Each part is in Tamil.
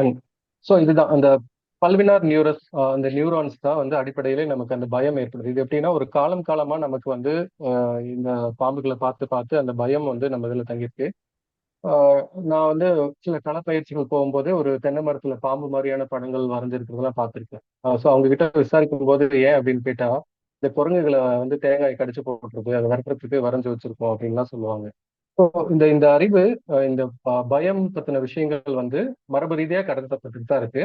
அண்ட் ஸோ இதுதான் அந்த பல்வினார் நியூரஸ், அந்த நியூரான்ஸ் தான் வந்து அடிப்படையிலே நமக்கு அந்த பயம் ஏற்படுது. இது எப்படின்னா ஒரு காலம் காலமா நமக்கு வந்து இந்த பாம்புகளை பார்த்து பார்த்து அந்த பயம் வந்து நம்ம இதில் தங்கியிருக்கு. ஆஹ் நான் வந்து சில களப்பயிற்சிகள் போகும்போது ஒரு தென்னை மரத்துல பாம்பு மாதிரியான படங்கள் வரைஞ்சிருக்கிறதெல்லாம் பார்த்திருக்கேன். ஸோ அவங்க கிட்ட விசாரிக்கும் போது ஏன் அப்படின்னு கேட்டா, இந்த குரங்குகளை வந்து தேங்காய் கடிச்சு போட்டுருக்கு, அதை விரட்டுறதுக்கு வரைஞ்சு வச்சிருக்கோம் அப்படின்லாம் சொல்லுவாங்க. ஸோ இந்த இந்த அறிவு, இந்த பயம் பத்தின விஷயங்கள் வந்து மரபு ரீதியா கடத்தப்பட்டுட்டு தான் இருக்கு.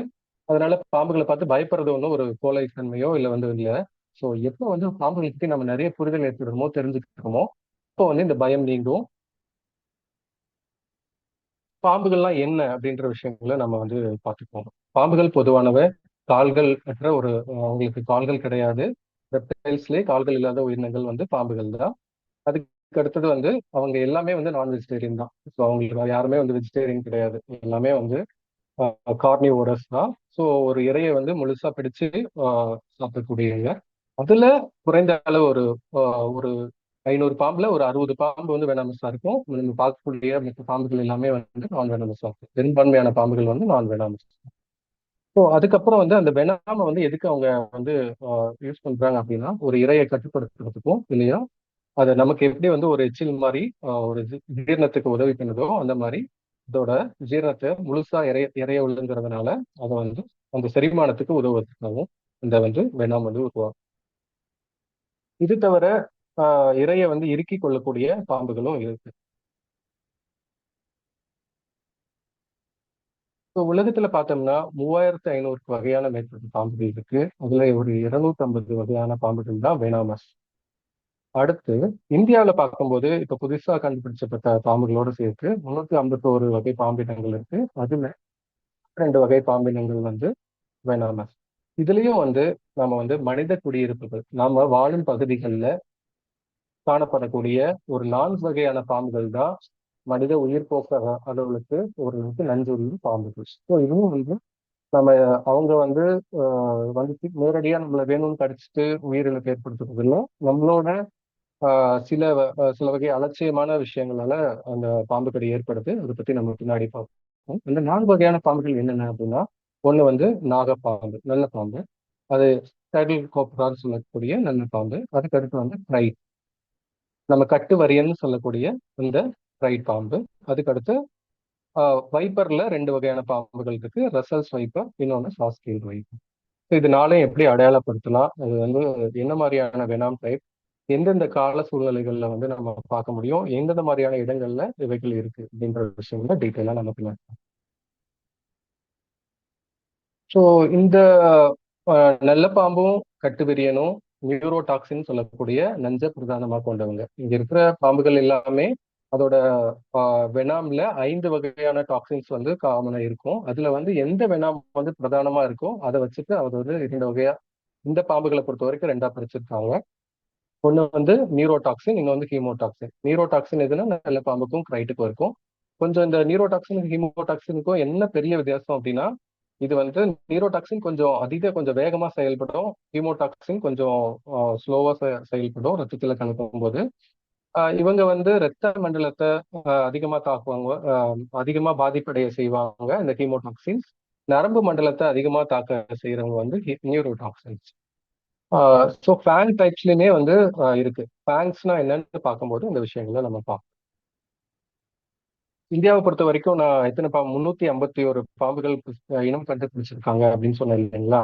அதனால பாம்புகளை பார்த்து பயப்படுறது ஒன்றும் ஒரு கோழைத்தன்மையோ இல்லை வந்து இல்லை. ஸோ எப்போ வந்து பாம்புகளை பத்தி நம்ம நிறைய புரிதல் ஏற்படுமோ தெரிஞ்சுக்கிறோமோ, இப்போ வந்து இந்த பயம் நீங்கும். பாம்புகள்லாம் என்ன அப்படின்ற விஷயங்களை நம்ம வந்து பார்த்துக்குவோம். பாம்புகள் பொதுவானவை, கால்கள் அற்ற ஒரு அவங்களுக்கு கால்கள் கிடையாது. ரெப்டைல்ஸ்லேயே கால்கள் இல்லாத உயிரினங்கள் வந்து பாம்புகள் தான். அதுக்கு அடுத்தது வந்து அவங்க எல்லாமே வந்து நான் வெஜிடேரியன் தான். ஸோ அவங்களுக்கு யாருமே வந்து வெஜிடேரியன் கிடையாது. எல்லாமே வந்து கார்னிவோரஸ் தான். ஸோ ஒரு இரையை வந்து முழுசா பிடிச்சு சாப்பிடக்கூடியவங்க. அதுல குறைந்த அளவு ஒரு 500 பாம்புல ஒரு 60 பாம்பு வந்து வெனாமஸா இருக்கும். நம்ம பார்க்கக்கூடிய மற்ற பாம்புகள் எல்லாமே வந்து நான் வெனாமஸா இருக்கும். பெரும்பான்மையான பாம்புகள் வந்து நான் வெனாமஸ். ஸோ அதுக்கப்புறம் வந்து அந்த வெனாம வந்து எதுக்கு அவங்க வந்து யூஸ் பண்றாங்க அப்படின்னா, ஒரு இரையை கட்டுப்படுத்துறதுக்கும் இல்லையா, அது நமக்கு எப்படி வந்து ஒரு எச்சில் மாதிரி ஒரு ஜீரணத்துக்கு உதவி பண்ணுதோ அந்த மாதிரி இதோட ஜீரணத்தை முழுசா இறைய விழுங்குறதுனால அதை வந்து அந்த செரிமானத்துக்கு உதவுவதற்காகவும் இந்த வந்து வெனாம் வந்து உருவாகும். இது தவிர இரையை வந்து இறுக்கி கொள்ளக்கூடிய பாம்புகளும் இருக்கு. இப்போ உலகத்துல பார்த்தோம்னா 3500 வகையான மேற்பட்ட பாம்புகள் இருக்கு. அதுல ஒரு 250 வகையான பாம்புகள் தான் வெனாமஸ். அடுத்து இந்தியாவில் பார்க்கும்போது இப்ப புதுசா கண்டுபிடிச்சப்பட்ட பாம்புகளோடு சேர்த்து 351 வகை பாம்பினங்கள் இருக்கு. அதுல 2 வகை பாம்பினங்கள் வந்து வெனாமஸ். இதுலயும் வந்து நாம வந்து மனித குடியிருப்புகள், நாம வாழும் பகுதிகளில் காணப்படக்கூடிய ஒரு 4 வகையான பாம்புகள் தான் மனித உயிர் போக்க அளவுக்கு ஒரு நஞ்சுள்ள பாம்புகள். ஸோ இதுவும் வந்து நம்ம அவங்க வந்து வந்து நேரடியா நம்மளை வேணும்னு கடிச்சிட்டு உயிரிழப்பு ஏற்படுத்துறது இல்லை. நம்மளோட சில வகை அலட்சியமான விஷயங்களால அந்த பாம்பு கடி ஏற்படுது. அதை பத்தி நம்ம பின்னாடி பார்ப்போம். இந்த 4 வகையான பாம்புகள் என்னென்ன அப்படின்னா, ஒண்ணு வந்து நாகப்பாம்பு, நல்ல பாம்பு. அது டைடல் கோப்ரான்னு சொல்லக்கூடிய நல்ல பாம்பு. அதுக்கு அடுத்து வந்து ப்ரைட், நம்ம கட்டு வரியன்னு சொல்லக்கூடிய இந்த ப்ரைட் பாம்பு. அதுக்கு அடுத்து வைப்பர்ல 2 வகையான பாம்புகள் இருக்கு. ரசல்ஸ் வைப்பர், இன்னொன்னு சாஸ்கேல் வைப்பர். இது நாளையும் எப்படி அடையாளப்படுத்தலாம், அது வந்து என்ன மாதிரியான வெனாம் டைப், எந்தெந்த கால சூழ்நிலைகள்ல வந்து நம்ம பார்க்க முடியும், எந்தெந்த மாதிரியான இடங்கள்ல இவைகள் இருக்கு அப்படின்ற விஷயங்கள டீட்டெயிலா நம்ம பின்னாடி. ஸோ இந்த நல்ல பாம்பும் கட்டுவிரியனும் நியூரோடாக்சின் சொல்லக்கூடிய நஞ்ச பிரதானமா கொண்டவங்க. இங்க இருக்கிற பாம்புகள் எல்லாமே அதோட வெனாம்ல 5 வகையான டாக்ஸின்ஸ் வந்து காமனா இருக்கும். அதுல வந்து எந்த வெனாம் வந்து பிரதானமா இருக்கோ அதை வச்சுட்டு அவர் வந்து 2 வகையா இந்த பாம்புகளை பொறுத்த வரைக்கும் 2ஆ பிரிச்சிருக்காங்க. ஒண்ணு வந்து நியூரோடாக்சின், இன்னொன்று வந்து ஹீமோடாக்சின். நியூரோடாக்சின் எதுனா நல்ல பாம்புக்கும் கிரைட்டுக்கும் இருக்கும். கொஞ்சம் இந்த நியூரோடாக்சின் ஹீமோடாக்சினுக்கும் என்ன பெரிய வித்தியாசம் அப்படின்னா, இது வந்து நியூரோடாக்சின் கொஞ்சம் வேகமா செயல்படும். ஹீமோடாக்சின் கொஞ்சம் ஸ்லோவா செயல்படும் ரத்தத்துல கலக்கும் போது. இவங்க வந்து ரத்த மண்டலத்தை அதிகமா தாக்குவாங்க, அதிகமா பாதிப்படைய செய்வாங்க இந்த ஹீமோடாக்சின்ஸ். நரம்பு மண்டலத்தை அதிகமா தாக்க செய்யறவங்க வந்து நியூரோடாக்சின்ஸ். ஸோ ஃபேங் டைப்ஸ்லயுமே வந்து இருக்கு. ஃபேங்ஸ்னா என்னன்னு பார்க்கும்போது இந்த விஷயங்களை நம்ம பார்ப்போம். இந்தியாவை பொறுத்த வரைக்கும் நான் எத்தனை 351 பாம்புகள் இனம் கண்டுபிடிச்சிருக்காங்க அப்படின்னு சொன்னேன் இல்லைங்களா.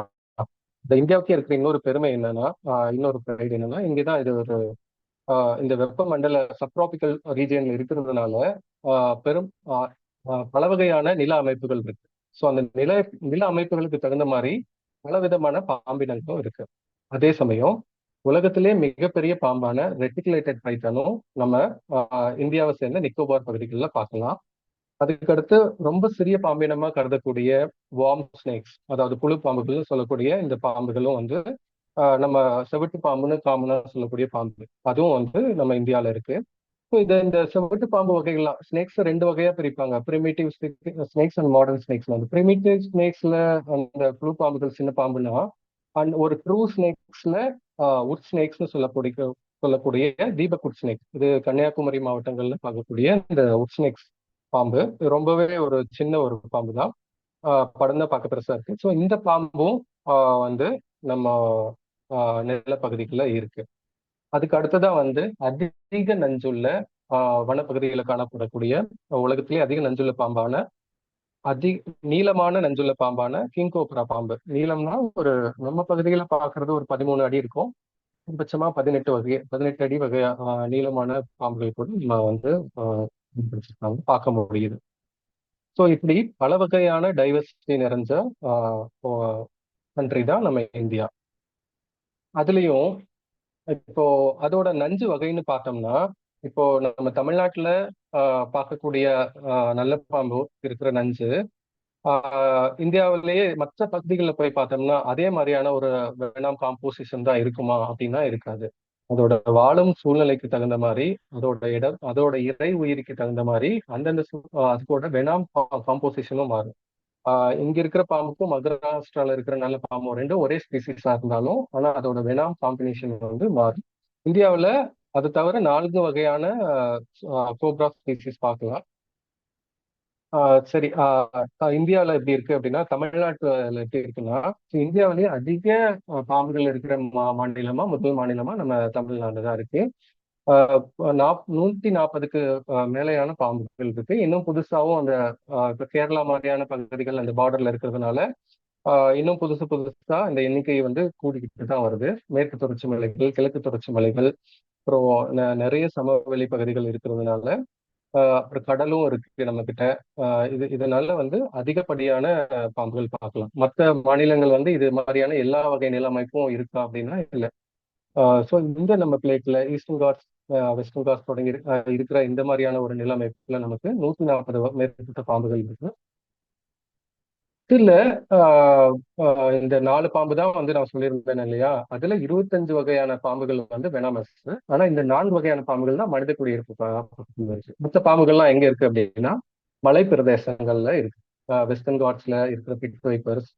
இந்த இந்தியாவுக்கே இருக்கிற இன்னொரு பெருமை என்னன்னா, இன்னொரு ப்ரைடு என்னன்னா, இங்கதான் இது ஒரு இந்த வெப்பமண்டல சப்ட்ராபிக்கல் ரீஜியன்ல இருக்கிறதுனால பெரும் பல வகையான நில அமைப்புகள் இருக்கு. ஸோ அந்த நில அமைப்புகளுக்கு தகுந்த மாதிரி பல விதமான பாம்பினங்களும் இருக்கு. அதே சமயம் உலகத்திலே மிகப்பெரிய பாம்பான ரெட்டிகுலேட்டட் பைத்தனும் நம்ம இந்தியாவை சேர்ந்த நிக்கோபார் பகுதிகளில் பார்க்கலாம். அதுக்கடுத்து ரொம்ப சிறிய பாம்பினமா கருதக்கூடிய வார்ம் ஸ்னேக்ஸ், அதாவது புழு பாம்புகள் சொல்லக்கூடிய இந்த பாம்புகளும் வந்து நம்ம செவிட்டு பாம்புன்னு காமனா சொல்லக்கூடிய பாம்பு, அதுவும் வந்து நம்ம இந்தியாவில இருக்கு. இந்த செவிட்டு பாம்பு வகைகள்லாம் ஸ்னேக்ஸ் 2 வகையா பிரிப்பாங்க, primitive snakes and modern snakes. வந்து பிரிமிட்டிவ் ஸ்னேக்ஸ்ல அந்த புழு பாம்புகள் சின்ன பாம்புனா, அண்ட் ஒரு ட்ரூ ஸ்னேக்ஸ்ல உட் ஸ்னேக்ஸ்னு சொல்லக்கூடிய தீபக் உட் ஸ்னேக், இது கன்னியாகுமரி மாவட்டங்கள்ல பார்க்கக்கூடிய இந்த உட் ஸ்னேக்ஸ் பாம்பு ரொம்பவே ஒரு சின்ன ஒரு பாம்பு தான். படம் தான் பார்க்க பெருசா இருக்கு. ஸோ இந்த பாம்பும் வந்து நம்ம நிலப்பகுதிக்குள்ள இருக்கு. அதுக்கு அடுத்ததா வந்து அதிக நஞ்சுள்ள வனப்பகுதிகளில் காணப்படக்கூடிய உலகத்திலே அதிக நஞ்சுள்ள பாம்பான அதி நீளமான நஞ்சுள்ள பாம்பான கிங் கோப்ரா பாம்பு. நீளம்னா ஒரு நம்ம பகுதியில பார்க்கறது ஒரு 13 அடி இருக்கும். அதிகபட்சமா 18 அடி வகை நீளமான பாம்புகள் கூட நம்ம வந்து பார்க்க முடியுது. ஸோ இப்படி பல வகையான டைவர்சிட்டி நிறைஞ்ச கண்ட்ரி தான் நம்ம இந்தியா. அதுலயும் இப்போ அதோட நஞ்சு வகைன்னு பார்த்தோம்னா, இப்போ நம்ம தமிழ்நாட்டுல பார்க்கக்கூடிய நல்ல பாம்பு இருக்கிற நஞ்சு இந்தியாவிலேயே மற்ற பகுதிகளில் போய் பார்த்தோம்னா அதே மாதிரியான ஒரு வேணாம் காம்போசிஷன் தான் இருக்குமா அப்படின்னா இருக்காது. அதோட வாழும் சூழ்நிலைக்கு தகுந்த மாதிரி, அதோட இறை உயிருக்கு தகுந்த மாதிரி அந்தந்த அதுக்கோட வெனாம் காம்போசிஷனும் மாறும். இங்க இருக்கிற பாம்புக்கும் மகாராஷ்டிரால இருக்கிற நல்ல பாம்பும் ரெண்டும் ஒரே ஸ்பீசிஸா இருந்தாலும் ஆனா அதோட வெனாம் காம்பினேஷன் வந்து மாறும். இந்தியாவுல அது தவிர 4 வகையான கோப்ரா ஸ்பீசிஸ் பார்க்கலாம். சரி. இந்தியாவில் எப்படி இருக்கு அப்படின்னா, தமிழ்நாட்டுல எப்படி இருக்குன்னா, இந்தியாவிலேயே அதிக பாம்புகள் இருக்கிற மாநிலமா முதல் மாநிலமா நம்ம தமிழ்நாடு தான் இருக்கு. 140க்கு மேலையான பாம்புகள் இருக்கு. இன்னும் புதுசாவும் அந்த இப்ப கேரளா மாதிரியான பகுதிகள் அந்த பார்டர்ல இருக்கிறதுனால இன்னும் புதுசு புதுசா இந்த எண்ணிக்கை வந்து கூடிக்கிட்டு தான் வருது. மேற்கு தொடர்ச்சி மலைகள், கிழக்கு தொடர்ச்சி மலைகள், அப்புறம் நிறைய சமவெளி பகுதிகள் இருக்கிறதுனால அப்புறம் கடலும் இருக்கு நம்ம கிட்ட. இதனால வந்து அதிகப்படியான பாம்புகள் பார்க்கலாம். மற்ற மாநிலங்கள் வந்து இது மாதிரியான எல்லா வகை நிலமைப்பும் இருக்கா அப்படின்னா இல்லை. ஸோ இந்த நம்ம பிளேட்ல ஈஸ்டர்ன் காட்ஸ், வெஸ்டர்ன் காட்ஸ் தொடங்கி இருக்கிற இந்த மாதிரியான ஒரு நிலமைப்புல நமக்கு 140 மேற்பட்ட பாம்புகள் இருக்கு. இதுல இந்த 4 பாம்பு தான் வந்து நான் சொல்லியிருந்தேன் இல்லையா, அதுல 25 வகையான பாம்புகள் வந்து வெனமஸ். ஆனா இந்த 4 வகையான பாம்புகள் தான் மனித குடியிருப்பு பகுதியில் இருக்கு. மற்ற பாம்புகள்லாம் எங்க இருக்கு அப்படின்னா மலை பிரதேசங்கள்ல இருக்கு. வெஸ்டர்ன் காட்ஸ்ல இருக்கிற பிட் வைப்பர்ஸ்,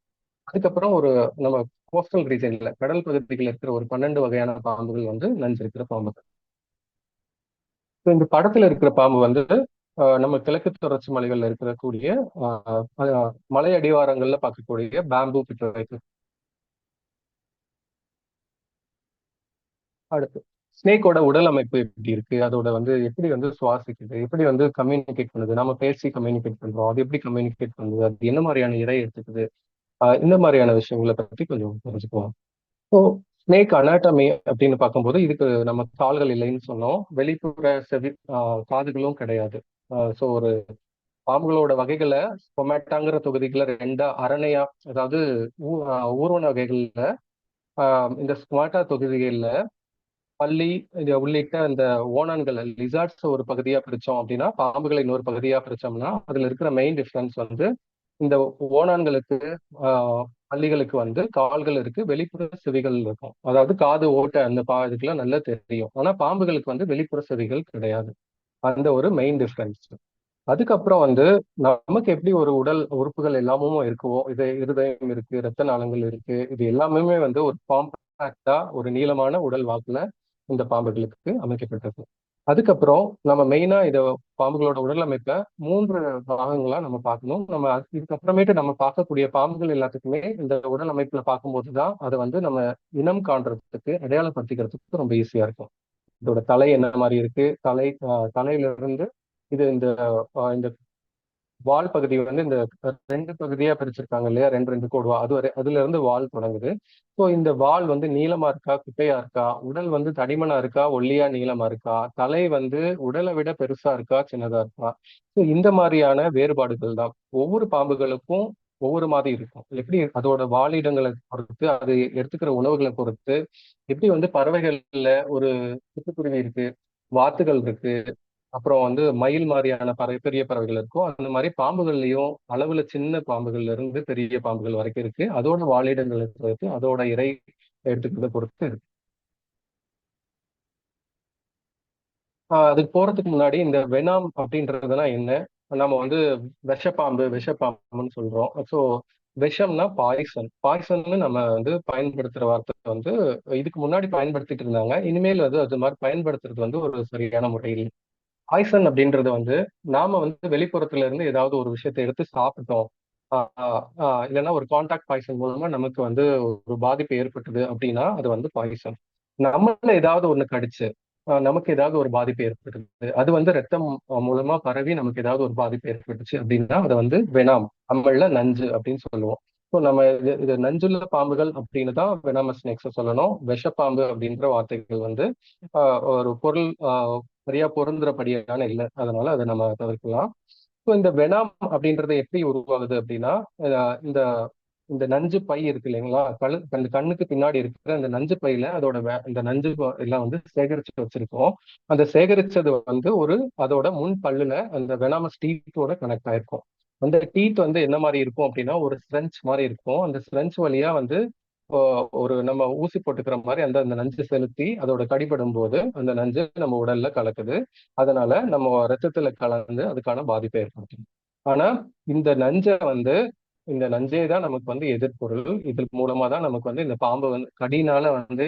அதுக்கப்புறம் ஒரு நம்ம கோஸ்டல் ரீஜன்ல கடல் பகுதிகளில் இருக்கிற ஒரு 12 வகையான பாம்புகள் வந்து நஞ்சு இருக்கிற பாம்புகள். இந்த படத்துல இருக்கிற பாம்பு வந்து நம்ம கிழக்கு தொடர்ச்சி மலைகள்ல இருக்கக்கூடிய மலை அடிவாரங்கள்ல பார்க்கக்கூடிய பேம்பு பிட் வைப்பர். அடுத்து ஸ்னேக்கோட உடல் அமைப்பு எப்படி இருக்கு, அதோட வந்து எப்படி வந்து சுவாசிக்குது, எப்படி வந்து கம்யூனிகேட் பண்ணுது, நம்ம பேசி கம்யூனிகேட் பண்றோம், அது எப்படி கம்யூனிகேட் பண்ணுது, அது என்ன மாதிரியான இரை எடுத்துக்குது, இந்த மாதிரியான விஷயங்களை பற்றி கொஞ்சம் தெரிஞ்சுக்குவோம். ஸோ ஸ்னேக் அனாட்டமி அப்படின்னு பார்க்கும்போது இதுக்கு நம்ம கால்கள் இல்லைன்னு சொன்னோம். வெளிப்புற காதுகளும் கிடையாது. ஸோ ஒரு பாம்புகளோட வகைகளை ஸ்பொமேட்டாங்கிற தொகுதிகளை ரெண்டா அரணையா, அதாவது ஊர்வன வகைகள்ல இந்த ஸ்குவாட்டா தொகுதிகள்ல பல்லி இது உள்ளிட்ட அந்த ஓணான்கள் லிசார்ட்ஸ் ஒரு பகுதியா பிரிச்சோம் அப்படின்னா, பாம்புகளை இன்னொரு பகுதியா பிரிச்சோம்னா அதுல இருக்கிற மெயின் டிஃபரன்ஸ் வந்து இந்த ஓணான்களுக்கு பள்ளிகளுக்கு வந்து கால்கள் இருக்கு, வெளிப்புற செவிகள் இருக்கும். அதாவது காது ஓட்டை அந்த இதுக்கெல்லாம் நல்லா தெரியும். ஆனா பாம்புகளுக்கு வந்து வெளிப்புற செவிகள் கிடையாது. அந்த ஒரு மெயின் டிஃபரன்ஸ். அதுக்கப்புறம் வந்து நமக்கு எப்படி ஒரு உடல் உறுப்புகள் எல்லாமும் இருக்குவோ, இது இருதயம் இருக்கு, ரத்த நாளங்கள் இருக்கு, இது எல்லாமே வந்து ஒரு காம்பாக்டா ஒரு நீளமான உடல் வாக்குல இந்த பாம்புகளுக்கு அமைக்கப்பட்டிருக்கு. அதுக்கப்புறம் நம்ம மெயினா இத பாம்புகளோட உடல் அமைப்பை 3 பாகங்களா நம்ம பார்க்கணும். நம்ம இதுக்கப்புறமேட்டு நம்ம பார்க்கக்கூடிய பாம்புகள் எல்லாத்துக்குமே இந்த உடல் அமைப்புல பார்க்கும்போதுதான் அதை வந்து நம்ம இனம் காண்றதுக்கு அடையாளப்படுத்திக்கிறதுக்கு ரொம்ப ஈஸியா இருக்கும். இதோட தலை என்ன மாதிரி இருக்கு, தலையில இருந்து இது இந்த இந்த வால் பகுதி வந்து இந்த 2 பகுதியா பிரிச்சிருக்காங்க இல்லையா, 2 கோடுவா, அதுல இருந்து வால் தொடங்குது. ஸோ இந்த வால் வந்து நீளமா இருக்கா, குட்டையா இருக்கா, உடல் வந்து தடிமனா இருக்கா, ஒல்லியா நீளமா இருக்கா, தலை வந்து உடலை விட பெருசா இருக்கா, சின்னதா இருக்கா. ஸோ இந்த மாதிரியான வேறுபாடுகள் தான் ஒவ்வொரு பாம்புகளுக்கும் ஒவ்வொரு மாதிரி இருக்கும். எப்படி அதோட வாழிடங்களை பொறுத்து, அது எடுத்துக்கிற உணவுகளை பொறுத்து, எப்படி வந்து பறவைகள்ல ஒரு சிட்டுக்குருவி இருக்கு, வாத்துகள் இருக்கு, அப்புறம் வந்து மயில் மாதிரியான பெரிய பறவைகள் இருக்கும். அந்த மாதிரி பாம்புகள்லயும் அளவுல சின்ன பாம்புகள்ல இருந்து பெரிய பாம்புகள் வரைக்கும் இருக்கு. அதோட வாழிடங்களை பொறுத்து, அதோட இறை எடுத்துக்கிறத பொறுத்து இருக்கு. அதுக்கு போறதுக்கு முன்னாடி இந்த வெனாம் அப்படின்றதுனா என்ன, நம்ம வந்து விஷப்பாம்புன்னு சொல்றோம். So விஷம்னா poison. பாய்சன்னு நம்ம வந்து பயன்படுத்துற வார்த்தை வந்து இதுக்கு முன்னாடி பயன்படுத்திட்டு இருந்தாங்க. இனிமேல் அது மாதிரி பயன்படுத்துறது வந்து ஒரு சரியான முறையில். பாய்சன் அப்படின்றது வந்து நாம வந்து வெளிப்புறத்துல இருந்து ஏதாவது ஒரு விஷயத்தை எடுத்து சாப்பிட்டோம். இல்லைன்னா ஒரு கான்டாக்ட் பாய்சன் மூலமா நமக்கு வந்து ஒரு பாதிப்பு ஏற்பட்டது அப்படின்னா அது வந்து பாய்சன். நம்மள ஏதாவது ஒண்ணு கடிச்சு நமக்கு ஏதாவது ஒரு பாதிப்பு ஏற்பட்டது, அது வந்து ரத்தம் மூலமா பரவி நமக்கு ஏதாவது ஒரு பாதிப்பு ஏற்பட்டுச்சு அப்படின்னா அதை வந்து வெனாம், நம்மள நஞ்சு அப்படின்னு சொல்லுவோம். ஸோ நம்ம இது நஞ்சுள்ள பாம்புகள் அப்படின்னு தான் வெனாமஸ் ஸ்னேக்ஸ் சொல்லணும். விஷப்பாம்பு அப்படின்ற வார்த்தைகள் வந்து ஒரு பொருள் சரியா பொருந்துறபடியான இல்லை, அதனால அதை நம்ம தவிர்க்கலாம். ஸோ இந்த வெனாம் அப்படின்றது எப்படி உருவாகுது அப்படின்னா, இந்த இந்த நஞ்சு பை இருக்கு இல்லைங்களா, அந்த கண்ணுக்கு பின்னாடி இருக்கிற அந்த நஞ்சு பையில அதோட இந்த நஞ்சு எல்லாம் வந்து சேகரிச்சு வச்சிருக்கோம். அந்த சேகரிச்சது வந்து அதோட முன் பல்லுல அந்த வெனாமஸ் டீத்தோட கனெக்ட் ஆயிருக்கும். அந்த டீத் வந்து என்ன மாதிரி இருக்கும் அப்படின்னா ஒரு ஸ்ட்ரென்ச் மாதிரி இருக்கும். அந்த ஸ்ட்ரென்ச் வழியா வந்து ஒரு நம்ம ஊசி போட்டுக்கிற மாதிரி அந்த அந்த நஞ்சு செலுத்தி அதோட கடிபடும் போது அந்த நஞ்சு நம்ம உடல்ல கலக்குது. அதனால நம்ம ரத்தத்துல கலந்து அதுக்கான பாதிப்பை ஏற்படுத்தும். ஆனா இந்த நஞ்சை வந்து இந்த நஞ்சே தான் நமக்கு வந்து எதிர்ப்பொருள். இது மூலமா தான் நமக்கு வந்து இந்த பாம்பு வந்து கடினால வந்து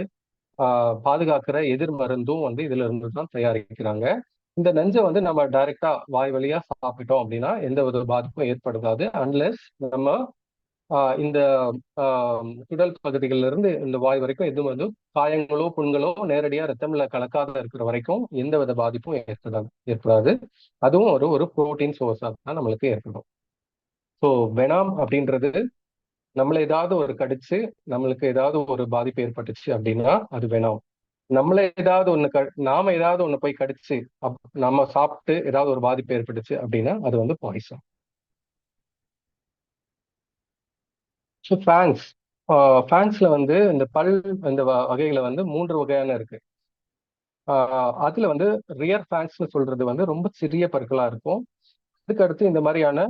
பாதுகாக்கிற எதிர் மருந்தும் வந்து இதுல இருந்து தான் தயாரிக்கிறாங்க. இந்த நஞ்சை வந்து நம்ம டைரக்டா வாய் வழியா சாப்பிட்டோம் அப்படின்னா எந்த ஒரு பாதிப்பும் ஏற்படுத்தாது. அன்லெஸ் நம்ம இந்த உடல் பகுதிகளில் இருந்து இந்த வாய் வரைக்கும் எதுவும் வந்து காயங்களோ புண்களோ நேரடியா ரத்தம்ல கலக்காத இருக்கிற வரைக்கும் எந்த வித பாதிப்பும் ஏற்படாது. அதுவும் ஒரு ஒரு புரோட்டீன் சோர்ஸா தான் நம்மளுக்கு ஏற்படும். ஸோ வெனாம் அப்படின்றது நம்மள ஏதாவது ஒரு கடிச்சு நம்மளுக்கு ஏதாவது ஒரு பாதிப்பு ஏற்பட்டுச்சு அப்படின்னா அது வெனாம். நம்மள ஏதாவது ஒண்ணு நாம ஏதாவது ஒண்ணு போய் கடிச்சு நம்ம சாப்பிட்டு ஏதாவது ஒரு பாதிப்பு ஏற்பட்டுச்சு அப்படின்னா அது வந்து பாய்சன். ஸோ ஃபேங்ஸ், ஃபேங்ஸ்ல வந்து இந்த இந்த வகைகளை வந்து 3 வகையான இருக்கு. அதுல வந்து ரியர் ஃபேங்ஸ்னு சொல்றது வந்து ரொம்ப சிறிய பற்களா இருக்கும். அதுக்கு அடுத்து இந்த மாதிரியான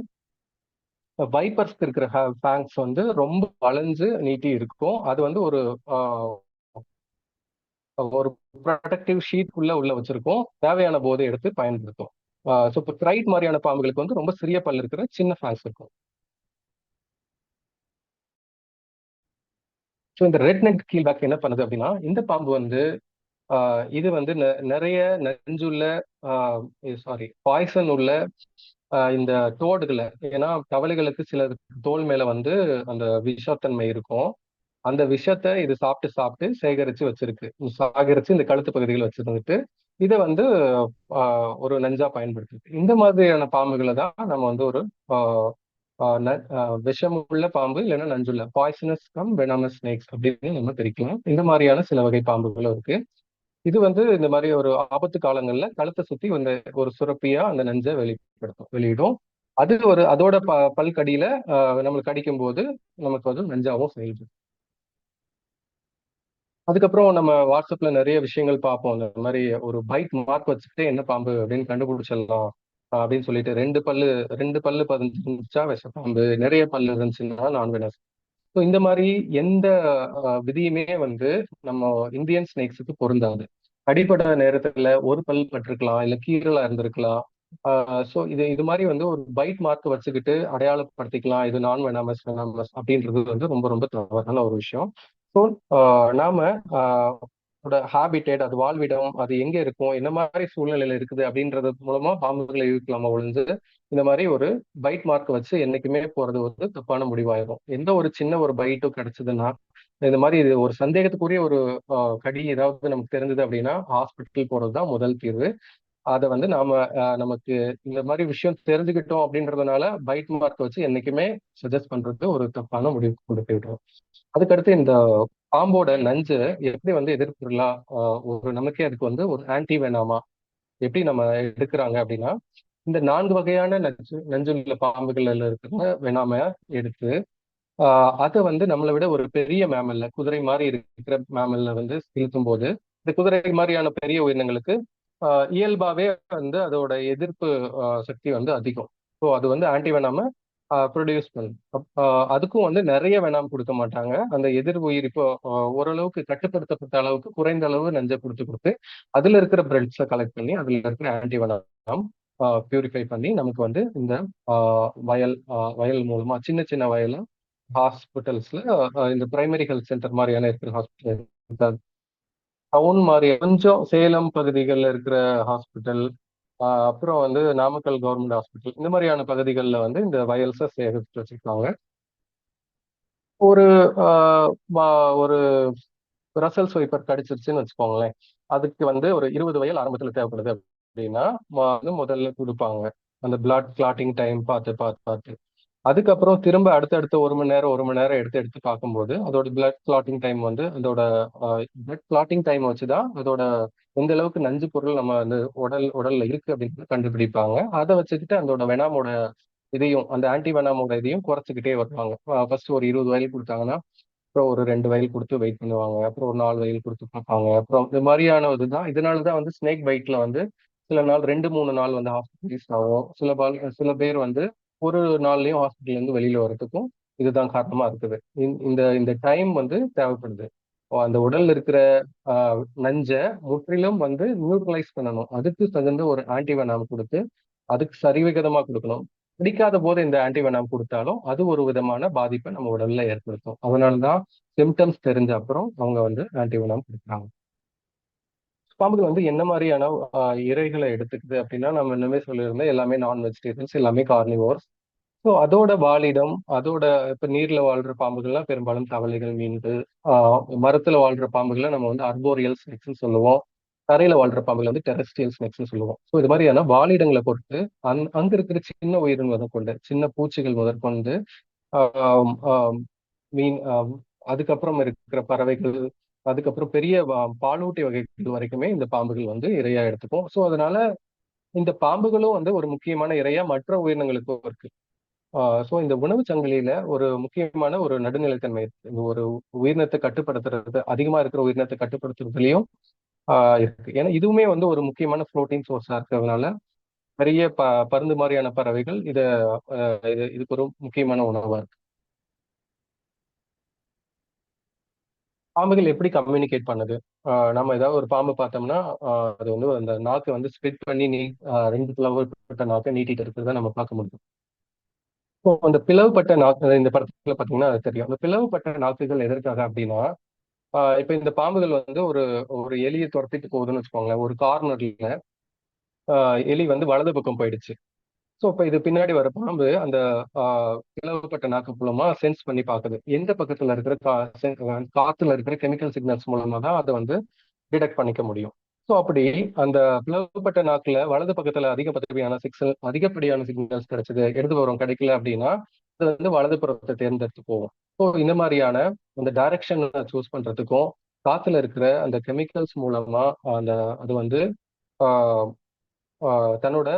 வைப்பர்ஸ்க்கு இருக்கிற ஃபேங்ஸ் வந்து ரொம்ப வளைஞ்சு நீட்டி இருக்கும். அது வந்து ஆஹ், ஒரு ப்ரொடக்டிவ் ஷீட் உள்ள வச்சிருக்கோம். தேவையான போதை எடுத்து பயன்படுத்தும். ஸோ இப்போ கிரைட் மாதிரியான பாம்புகளுக்கு வந்து ரொம்ப சிறிய பல் இருக்கிற சின்ன ஃபேங்ஸ் இருக்கும். ஸோ இந்த ரெட் நெக் கீல்பேக் என்ன பண்ணுது அப்படின்னா, இந்த பாம்பு வந்து இது வந்து நிறைய நஞ்சுள்ள சாரி பாய்சன் உள்ள இந்த தோடுகளை, ஏன்னா தவளைகளுக்கு சில தோல் மேல வந்து அந்த விஷத்தன்மை இருக்கும். அந்த விஷத்தை இது சாப்பிட்டு சாப்பிட்டு சேகரிச்சு வச்சிருக்கு. சேகரிச்சு இந்த கழுத்து பகுதியில் வச்சிருந்துட்டு இதை வந்து ஒரு நஞ்சா பயன்படுத்துது. இந்த மாதிரியான பாம்புகளை தான் நம்ம வந்து ஒரு ஆஹ் விஷமுள்ள பாம்பு இல்லைன்னா நஞ்சுள்ள பாய்சனஸ் கம் வெனாமஸ் ஸ்னேக்ஸ் அப்படின்னு நம்ம பிரிக்கலாம். இந்த மாதிரியான சில வகை பாம்புகளும் இருக்கு. இது வந்து இந்த மாதிரி ஒரு ஆபத்து காலங்கள்ல கழுத்தை சுத்தி ஒரு சுரப்பியா அந்த நஞ்சை வெளியிடும். அது அதோட பல்கடியில நம்மளுக்கு கடிக்கும் போது நமக்கு வந்து நஞ்சாவும் செயல்படும். அதுக்கப்புறம் நம்ம வாட்ஸ்அப்ல நிறைய விஷயங்கள் பார்ப்போம். இந்த மாதிரி ஒரு பைட் மார்க் வச்சுட்டு என்ன பாம்பு அப்படின்னு கண்டுபிடிச்சிடலாம் அப்படின்னு சொல்லிட்டு ரெண்டு பல்லு பதிஞ்சிருந்துச்சா விஷப்பாம்பு, நிறைய பல்லு இருந்துச்சுன்னா நான் வெனஸ். ஸோ இந்த மாதிரி எந்த விதியுமே வந்து நம்ம இந்தியன் ஸ்னேக்ஸுக்கு பொருந்தாது. அடிப்படை நேரத்துல ஒரு பல் பட்டிருக்கலாம், இல்ல கீரலா இருந்திருக்கலாம். ஸோ இது இது மாதிரி வந்து ஒரு பைட் மார்க் வச்சுக்கிட்டு அடையாளப்படுத்திக்கலாம் இது நான் வெனாமஸ் வெனாமஸ் அப்படின்றது வந்து ரொம்ப ரொம்ப தவறான ஒரு விஷயம். ஸோ நாம ஹாபிடேட், அது வாழ்விடம், அது எங்க இருக்கும், என்ன மாதிரி சூழ்நிலையில இருக்குது அப்படின்றது மூலமா பாம்புகளை இழுக்கலாமா ஒழிஞ்சு இந்த மாதிரி ஒரு பைட் மார்க் வச்சு என்னைக்குமே போறது ஒரு தப்பான முடிவாயிரும். எந்த ஒரு சின்ன ஒரு பைட்டும் கிடைச்சதுன்னா இந்த மாதிரி இது ஒரு சந்தேகத்துக்குரிய ஒரு கடி ஏதாவது நமக்கு தெரிஞ்சது அப்படின்னா ஹாஸ்பிட்டல் போறதுதான் முதல் தீர்வு. அதை வந்து நமக்கு இந்த மாதிரி விஷயம் தெரிஞ்சுக்கிட்டோம் அப்படின்றதுனால பைட் மார்க் வச்சு என்னைக்குமே சஜஸ்ட் பண்றது ஒரு தப்பான முடிவு கொண்டு போயிடும். அதுக்கடுத்து இந்த பாம்போட நஞ்சு எப்படி வந்து எதிர்ப்புகளா நமக்கே அதுக்கு வந்து ஒரு ஆன்டி வேணாமா எப்படி நம்ம எடுக்கிறாங்க அப்படின்னா, இந்த 4 வகையான நஞ்சுள்ள பாம்புகள்ல இருக்கிற வேணாம எடுத்து அதை வந்து நம்மளை விட ஒரு பெரிய மேமல்ல, குதிரை மாதிரி இருக்கிற மேமல்ல வந்து செலுத்தும் போது இந்த குதிரை மாதிரியான பெரிய உயிரினங்களுக்கு இயல்பாவே வந்து அதோட எதிர்ப்பு சக்தி வந்து அதிகம். ஸோ அது வந்து ஆன்டி வெனாம ப்ரொடியூஸ் பண்ணும். அதுக்கும் வந்து நிறைய வெனாம் கொடுக்க மாட்டாங்க. அந்த எதிர் உயிர் இப்போ ஓரளவுக்கு கட்டுப்படுத்தப்பட்ட அளவுக்கு குறைந்த அளவு நஞ்சை கொடுத்து கொடுத்து அதுல இருக்கிற பிரெட்ஸை கலெக்ட் பண்ணி அதுல இருக்கிற ஆன்டி வெனாம் பியூரிஃபை பண்ணி நமக்கு வந்து இந்த வயல் மூலமா சின்ன சின்ன வயல ஹாஸ்பிட்டல்ஸ்ல இந்த பிரைமரி ஹெல்த் சென்டர் மாதிரியான இருக்கிற ஹாஸ்பிட்டல், டவுன் மாதிரி கொஞ்சம் சேலம் பகுதிகளில் இருக்கிற ஹாஸ்பிட்டல், அப்புறம் வந்து நாமக்கல் கவர்மெண்ட் ஹாஸ்பிட்டல் இந்த மாதிரியான பகுதிகளில் வந்து இந்த வயல்ஸை சேகரித்து வச்சிருக்காங்க. ஒரு ஆஹ் ஒரு ரசல் ஸ்வைப்பர் கடிச்சிருச்சுன்னு வச்சுக்கோங்களேன். அதுக்கு வந்து ஒரு 20 வயல் ஆரம்பத்துல தேவைப்படுது அப்படின்னா வந்து முதல்ல கொடுப்பாங்க. அந்த பிளட் கிளாட்டிங் டைம் பார்த்து பார்த்து பார்த்து அதுக்கப்புறம் திரும்ப அடுத்தடுத்த 1 மணி நேரம் எடுத்து எடுத்து பார்க்கும்போது அதோட பிளட் கிளாட்டிங் டைம் வந்து அதோட பிளட் கிளாட்டிங் டைம் வச்சுதான் அதோட எந்த அளவுக்கு நஞ்சு பொருள் நம்ம வந்து உடல்ல இருக்கு அப்படின்னு கண்டுபிடிப்பாங்க. அதை வச்சுக்கிட்டு அதோட வெனாமோட இதையும் அந்த ஆன்டி வெனாமோட இதையும் குறைச்சிக்கிட்டே வருவாங்க. ஃபர்ஸ்ட் ஒரு 20 வயல் கொடுத்தாங்கன்னா அப்புறம் ஒரு 2 வயல் கொடுத்து வெயிட் பண்ணுவாங்க. அப்புறம் ஒரு 4 வயல் கொடுத்து பார்ப்பாங்க. அப்புறம் இந்த மாதிரியான இதுதான். இதனாலதான் வந்து ஸ்னேக் பைட்ல வந்து சில நாள் 2 3 நாள் வந்து ஹாஸ்பிட்டலைஸ் ஆகும். சில பேர் வந்து ஒரு நாள்லயும் ஹாஸ்பிட்டல் இருந்து வெளியில வர்றதுக்கும் இதுதான் காரணமா இருக்குது. இந்த இந்த டைம் வந்து தேவைப்படுது. அந்த உடல்ல இருக்கிற நஞ்சை முற்றிலும் வந்து நியூட்ரலைஸ் பண்ணணும். அதுக்கு தகுந்த ஒரு ஆன்டிவெனாம் கொடுத்து அதுக்கு சரிவிகிதமா கொடுக்கணும். பிடிக்காத போது இந்த ஆன்டிவெனாம் கொடுத்தாலும் அது ஒரு விதமான பாதிப்பை நம்ம உடல்ல ஏற்படுத்தும். அதனாலதான் சிம்டம்ஸ் தெரிஞ்ச அப்புறம் அவங்க வந்து ஆன்டிவெனாம் கொடுக்குறாங்க. பாம்புகள் வந்து என்ன மாதிரியான இரைகளை எடுத்துக்குது அப்படின்னா நம்ம இன்னுமே சொல்லியிருந்தோம், எல்லாமே நான் வெஜிடேரியன்ஸ், எல்லாமே கார்னிவோர்ஸ். ஸோ அதோட வாழிடம், அதோட இப்ப நீர்ல வாழ்ற பாம்புகள்லாம் பெரும்பாலும் தவளைகள், மீன்கள். மரத்துல வாழ்ற பாம்புகளை நம்ம வந்து அர்போரியல் ஸ்னேக்ஸ்னு சொல்லுவோம். தரையில வாழ்ற பாம்புகள் வந்து டெரஸ்ட்ரியல் ஸ்னேக்ஸ்னு சொல்லுவோம். ஸோ இது மாதிரியான வாழிடங்களை பொறுத்து அங்க இருக்கிற சின்ன உயிரின் முதற்கொண்டு சின்ன பூச்சிகள் முதற்கொண்டு ஆஹ் ஆஹ் மீன் அதுக்கப்புறம் இருக்கிற பறவைகள், அதுக்கப்புறம் பெரிய பாலூட்டி வகைகள் வரைக்குமே இந்த பாம்புகள் வந்து இரையா எடுத்துக்கும். ஸோ அதனால இந்த பாம்புகளும் வந்து ஒரு முக்கியமான இரையா மற்ற உயிரினங்களுக்கும் இருக்கு. ஸோ இந்த உணவு சங்கிலியில ஒரு முக்கியமான ஒரு நடுநிலைத்தன்மை இருக்கு. இந்த ஒரு உயிரினத்தை கட்டுப்படுத்துறது, அதிகமா இருக்கிற உயிரினத்தை கட்டுப்படுத்துறதுலயும் இருக்கு. ஏன்னா இதுவுமே வந்து ஒரு முக்கியமான புரோட்டீன் சோர்ஸா இருக்கிறதுனால பெரிய பருந்து மாதிரியான பறவைகள் இதுக்கு ஒரு முக்கியமான உணவா இருக்கு. பாம்புகள் எப்படி கம்யூனிகேட் பண்ணுது? நம்ம ஏதாவது ஒரு பாம்பு பார்த்தோம்னா அது வந்து அந்த நாக்கை வந்து ஸ்பிளிட் பண்ணி ரெண்டு பிளவுபட்ட நாக்கை நீட்டிட்டு இருக்கிறத நம்ம பார்க்க முடியும். இப்போ அந்த பிளவுபட்ட நாக்கு இந்த படத்துல பார்த்தீங்கன்னா அது தெரியும். அந்த பிளவுபட்ட நாக்குகள் எதற்காக அப்படின்னா இப்ப இந்த பாம்புகள் வந்து ஒரு ஒரு எலியை துரத்திட்டு போகுதுன்னு வச்சுக்கோங்களேன். ஒரு கார்னர்ல எலி வந்து வலது பக்கம் போயிடுச்சு. ஸோ இப்ப இது பின்னாடி வர பாம்பு அந்த பிளவுபட்ட நாக்கு மூலமா சென்ஸ் பண்ணி பார்க்குது. எந்த பக்கத்துல இருக்கிற காத்துல இருக்கிற கெமிக்கல் சிக்னல்ஸ் மூலமா தான் அதை வந்து டிடெக்ட் பண்ணிக்க முடியும். ஸோ அப்படி அந்த பிளவுபட்ட நாக்குல வலது பக்கத்துல அதிகப்படியான சிக்னல்ஸ் கிடைச்சது, இடது புறம் கிடைக்கல அப்படின்னா அது வந்து வலது புறத்தை தேர்ந்தெடுத்து போகும். ஸோ இந்த மாதிரியான அந்த டைரக்ஷன் சூஸ் பண்றதுக்கும் காத்துல இருக்கிற அந்த கெமிக்கல்ஸ் மூலமா அந்த அது வந்து ஆஹ் தன்னோட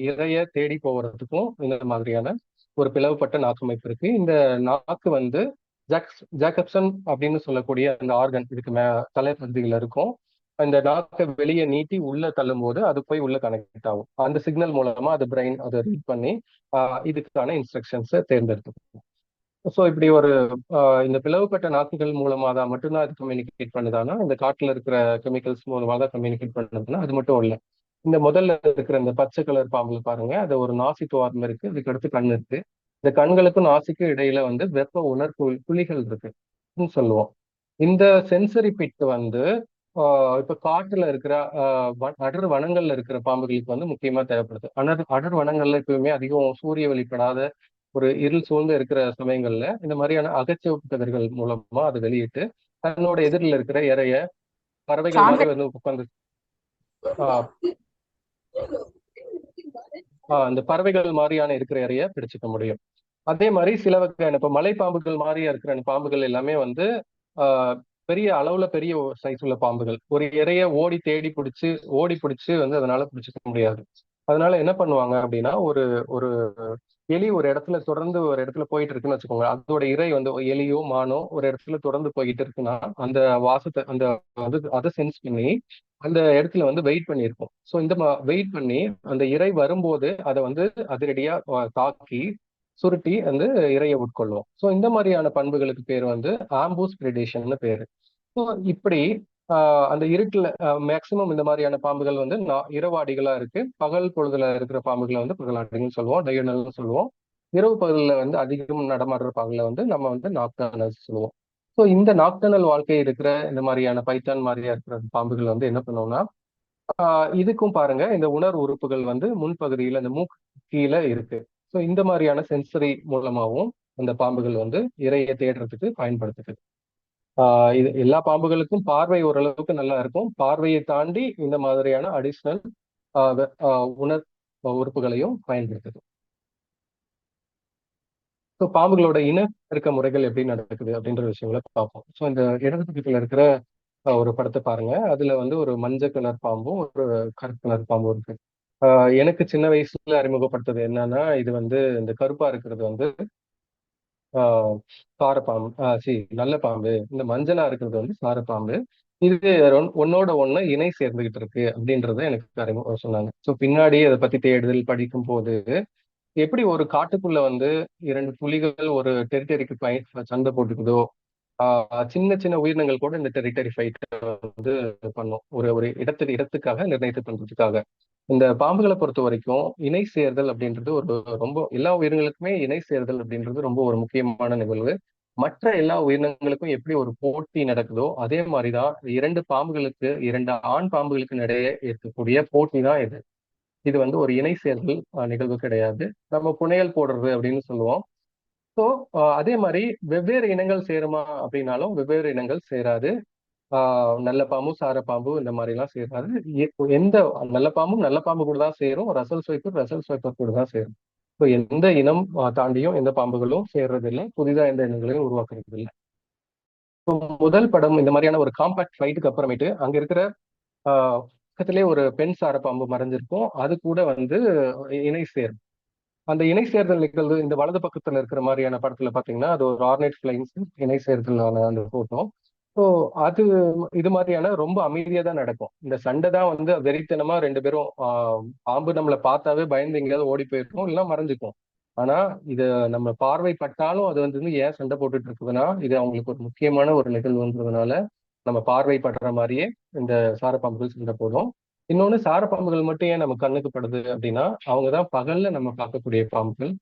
இரைய தேடி போகிறதுக்கும் இந்த மாதிரியான ஒரு பிளவுபட்ட நாக்கு அமைப்பு இருக்கு. இந்த நாக்கு வந்து ஜாக்கப்சன் அப்படின்னு சொல்லக்கூடிய அந்த ஆர்கன் இதுக்கு தலைப்பகுதியில் இருக்கும். அந்த நாக்கை வெளியே நீட்டி உள்ள தள்ளும் போது அது போய் உள்ள கனெக்ட் ஆகும். அந்த சிக்னல் மூலமா அது பிரெயின் அதை ரீட் பண்ணி இதுக்கான இன்ஸ்ட்ரக்ஷன்ஸை தேர்ந்தெடுத்துக்கும். ஸோ இப்படி ஒரு இந்த பிளவுபட்ட நாக்குகள் மூலமா தான் மட்டும்தான் அது கம்யூனிகேட் பண்ணுதானா, இந்த காட்டுல இருக்கிற கெமிக்கல்ஸ் மூலமா தான் கம்யூனிகேட் பண்ணுதுன்னா அது மட்டும் இல்லை. இந்த முதல்ல இருக்கிற இந்த பச்சை கலர் பாம்புல பாருங்க, அது ஒரு நாசி துவாரம் இருக்கு, அதுக்கு அடுத்து கண் இருக்கு. இந்த கண்களுக்கும் நாசிக்கும் இடையில வந்து வெப்ப குழிகள் இருக்கு சொல்லுவோம். இந்த சென்சரி பிட் வந்து இப்ப காட்டுல இருக்கிற அடர் வனங்கள்ல இருக்கிற பாம்புகளுக்கு வந்து முக்கியமா தேவைப்படுது. அடர் வனங்கள்ல எப்பவுமே அதிகம் சூரிய வெளிப்படாத ஒரு இருள் சூழ்ந்து இருக்கிற சமயங்கள்ல இந்த மாதிரியான அகச்சிவப்பு கதிர்கள் மூலமா அதை வெளியிட்டு தன்னோட எதிரில் இருக்கிற இறைய பறவைகள் மாதிரி வந்து உட்கார்ந்து அந்த பறவைகள் மாதிரியான இருக்கிற இறைய பிடிச்சிக்க முடியும். அதே மாதிரி சில வகையான இப்ப மலை பாம்புகள் மாதிரியா இருக்கிற பாம்புகள் எல்லாமே வந்து பெரிய அளவுல பெரிய சைஸ் உள்ள பாம்புகள். ஒரு இறைய ஓடி பிடிச்சு வந்து அதனால பிடிச்சிக்க முடியாது. அதனால என்ன பண்ணுவாங்க அப்படின்னா ஒரு ஒரு எலி ஒரு இடத்துல தொடர்ந்து ஒரு இடத்துல போயிட்டு இருக்குன்னு வச்சுக்கோங்க. அதோட இறை வந்து எலியோ மானோ ஒரு இடத்துல தொடர்ந்து போயிட்டு இருக்குன்னா அந்த வாசத்தை அந்த அதை சென்ஸ் பண்ணி அந்த இடத்துல வந்து வெயிட் பண்ணியிருக்கும். ஸோ இந்த வெயிட் பண்ணி அந்த இறை வரும்போது அதை வந்து அதிரடியா தாக்கி சுருட்டி அந்த இரையை உட்கொள்ளும். ஸோ இந்த மாதிரியான பண்புகளுக்கு பேர் வந்து ஆம்பூஸ் பிரிடேஷன் பேரு. ஸோ இப்படி அந்த இருட்டுல மேக்சிமம் இந்த மாதிரியான பாம்புகள் வந்து இரவாடிகளா இருக்கு. பகல் பொழுதுல இருக்கிற பாம்புகளை வந்து பகலாடிகள்னு சொல்லுவோம், டையர்னல்னு சொல்லுவோம். இரவு பகலில் வந்து அதிகம் நடமாடுற பாம்புகளை வந்து நம்ம வந்து நாக்டர்னல்ஸ் சொல்லுவோம். ஸோ இந்த நாக்டர்னல் வாழ்க்கை இருக்கிற இந்த மாதிரியான பைத்தான் மாதிரியா இருக்கிற பாம்புகள் வந்து என்ன பண்ணுவோம்னா இதுக்கும் பாருங்க இந்த உணர்வு உறுப்புகள் வந்து முன்பகுதியில இந்த மூக்கு கீழே இருக்கு. ஸோ இந்த மாதிரியான சென்சரி மூலமாகவும் இந்த பாம்புகள் வந்து இரையை தேடுறதுக்கு பயன்படுத்துது. இது எல்லா பாம்புகளுக்கும் பார்வை ஓரளவுக்கு நல்லா இருக்கும். பார்வையை தாண்டி இந்த மாதிரியான அடிஷனல் உணர் உறுப்புகளையும் பயன்படுத்துது. ஸோ பாம்புகளோட இனப்பெருக்க முறைகள் எப்படி நடக்குது அப்படின்ற விஷயங்களை பார்ப்போம். ஸோ இந்த இடது பக்கத்துல இருக்கிற ஒரு படத்தை பாருங்க. அதுல வந்து ஒரு மஞ்சள் கலர் பாம்பும் ஒரு கருப்பு கலர் பாம்பும் இருக்கு. எனக்கு சின்ன வயசுல அறிமுகப்படுத்தது என்னன்னா, இது வந்து இந்த கருப்பா இருக்கிறது வந்து ஆஹ் சாரப்பாம்பு, நல்ல பாம்பு. இந்த மஞ்சளா இருக்கிறது வந்து சாரப்பாம்பு. இது ஒன்னோட ஒண்ணு இணை சேர்ந்துகிட்டு இருக்கு அப்படின்றத எனக்கு அறிமுகம் சொன்னாங்க. ஸோ பின்னாடி அதை பத்தி தேடுதல் படிக்கும் போது எப்படி ஒரு காட்டுக்குள்ள வந்து இரண்டு புலிகள் ஒரு டெரிட்டரிக்கு சண்டை போட்டுக்குதோ, சின்ன சின்ன உயிரினங்கள் கூட இந்த டெரிட்டரி ஃபைட் வந்து பண்ணும். ஒரு ஒரு இடத்துக்காக நிர்ணயித்து பண்றதுக்காக. இந்த பாம்புகளை பொறுத்த வரைக்கும் இணை சேர்தல் அப்படின்றது ஒரு ரொம்ப எல்லா உயிரினங்களுக்குமே இணை சேர்தல் அப்படின்றது ரொம்ப ஒரு முக்கியமான நிகழ்வு. மற்ற எல்லா உயிரினங்களுக்கும் எப்படி ஒரு போட்டி நடக்குதோ அதே மாதிரிதான் இரண்டு பாம்புகளுக்கு, இரண்டு ஆண் பாம்புகளுக்கு இடையே இருக்கக்கூடிய போட்டி தான் இது. இது வந்து ஒரு இணை சேர்தல் நிகழ்வு கிடையாது. நம்ம புனையல் போடுறது அப்படின்னு சொல்லுவோம். ஸோ அதே மாதிரி வெவ்வேறு இனங்கள் சேருமா அப்படின்னாலும் வெவ்வேறு இனங்கள் சேராது. நல்ல பாம்பு, சார பாம்பு இந்த மாதிரி எல்லாம் சேராது. எந்த நல்ல பாம்பும் நல்ல பாம்பு கூட தான் சேரும். ரசல் ஸ்வைப்பர் கூட தான் சேரும். ஸோ எந்த இனம் தாண்டியும் எந்த பாம்புகளும் சேர்றது இல்லை. புதிதா எந்த இனங்களையும் உருவாக்குறது இல்லை. முதல் படம் இந்த மாதிரியான ஒரு காம்பாக்ட் ஃபைட்டுக்கு அப்புறமேட்டு அங்க இருக்கிற பக்கத்திலே ஒரு பெண் சார பாம்பு மறைஞ்சிருக்கும். அது கூட வந்து இணை சேரும். அந்த இணை சேர்தல் நிகழ்வு இந்த வலது பக்கத்துல இருக்கிற மாதிரியான படத்துல பாத்தீங்கன்னா அது ஒரு ஆர்னேட் பிளைன்ஸ் இணை சேர்தலான அந்த போட்டோ. ஸோ அது இது மாதிரியான ரொம்ப அமைதியா தான் நடக்கும். இந்த சண்டை தான் வந்து வெறித்தனமா ரெண்டு பேரும் பாம்பு நம்மளை பார்த்தாவே பயந்து எங்கேயாவது ஓடி போயிருக்கும், இல்லைன்னா மறைஞ்சுக்கும். ஆனா இது நம்ம பார்வை பட்டாலும் அது வந்து ஏன் சண்டை போட்டுட்டு இருக்குதுன்னா இது அவங்களுக்கு ஒரு முக்கியமான ஒரு நிகழ்வுன்றதுனால நம்ம பார்வை படுற மாதிரியே இந்த சாரப்பாம்புகள் சண்டை போடும். இன்னொன்னு சாரப்பாம்புகள் மட்டும் ஏன் நம்ம கண்ணுக்கு படுது அப்படின்னா அவங்கதான் பகல்ல நம்ம பார்க்கக்கூடிய பாம்புகள்.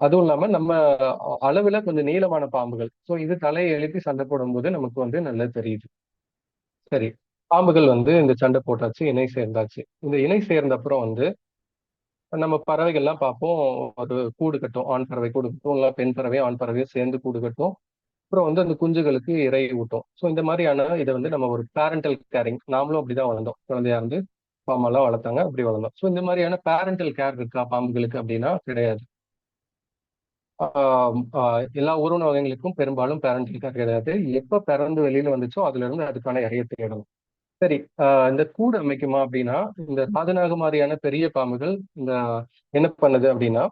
அதுவும் இல்லாம நம்ம அளவுல கொஞ்சம் நீளமான பாம்புகள். ஸோ இது தலையை எழுப்பி சண்டை போடும்போது நமக்கு வந்து நல்லா தெரியுது. சரி, பாம்புகள் வந்து இந்த சண்டை போட்டாச்சு, இணை சேர்ந்தாச்சு. இந்த இணை சேர்ந்த அப்புறம் வந்து நம்ம பறவைகள்லாம் பார்ப்போம். ஒரு கூடு கட்டும். ஆண் பறவை கூடு கட்டும், இல்லை பெண் பறவை ஆண் பறவையும் சேர்ந்து கூடு கட்டும். அப்புறம் வந்து அந்த குஞ்சுகளுக்கு இரை ஊட்டும். ஸோ இந்த மாதிரியான இதை வந்து நம்ம ஒரு பேரண்டல் கேரிங், நாமளும் அப்படிதான் வளர்ந்தோம். குழந்தையா இருந்து பாம்பெல்லாம் வளர்த்தாங்க, அப்படி வளர்ந்தோம். ஸோ இந்த மாதிரியான பேரண்டல் கேர் இருக்கா பாம்புகளுக்கு அப்படின்னா கிடையாது. எல்லா உருவ வகைகளுக்கும் பெரும்பாலும் பேரண்டல் கேர் கிடையாது. எப்ப பிறந்து வெளியில வந்துச்சோ அதுல இருந்து அதுக்கான இரையை தேடணும். சரி, இந்த கூடு அமைக்குமா அப்படின்னா இந்த ராஜநாக மாதிரியான பெரிய பாம்புகள் இந்த என்ன பண்ணுது அப்படின்னா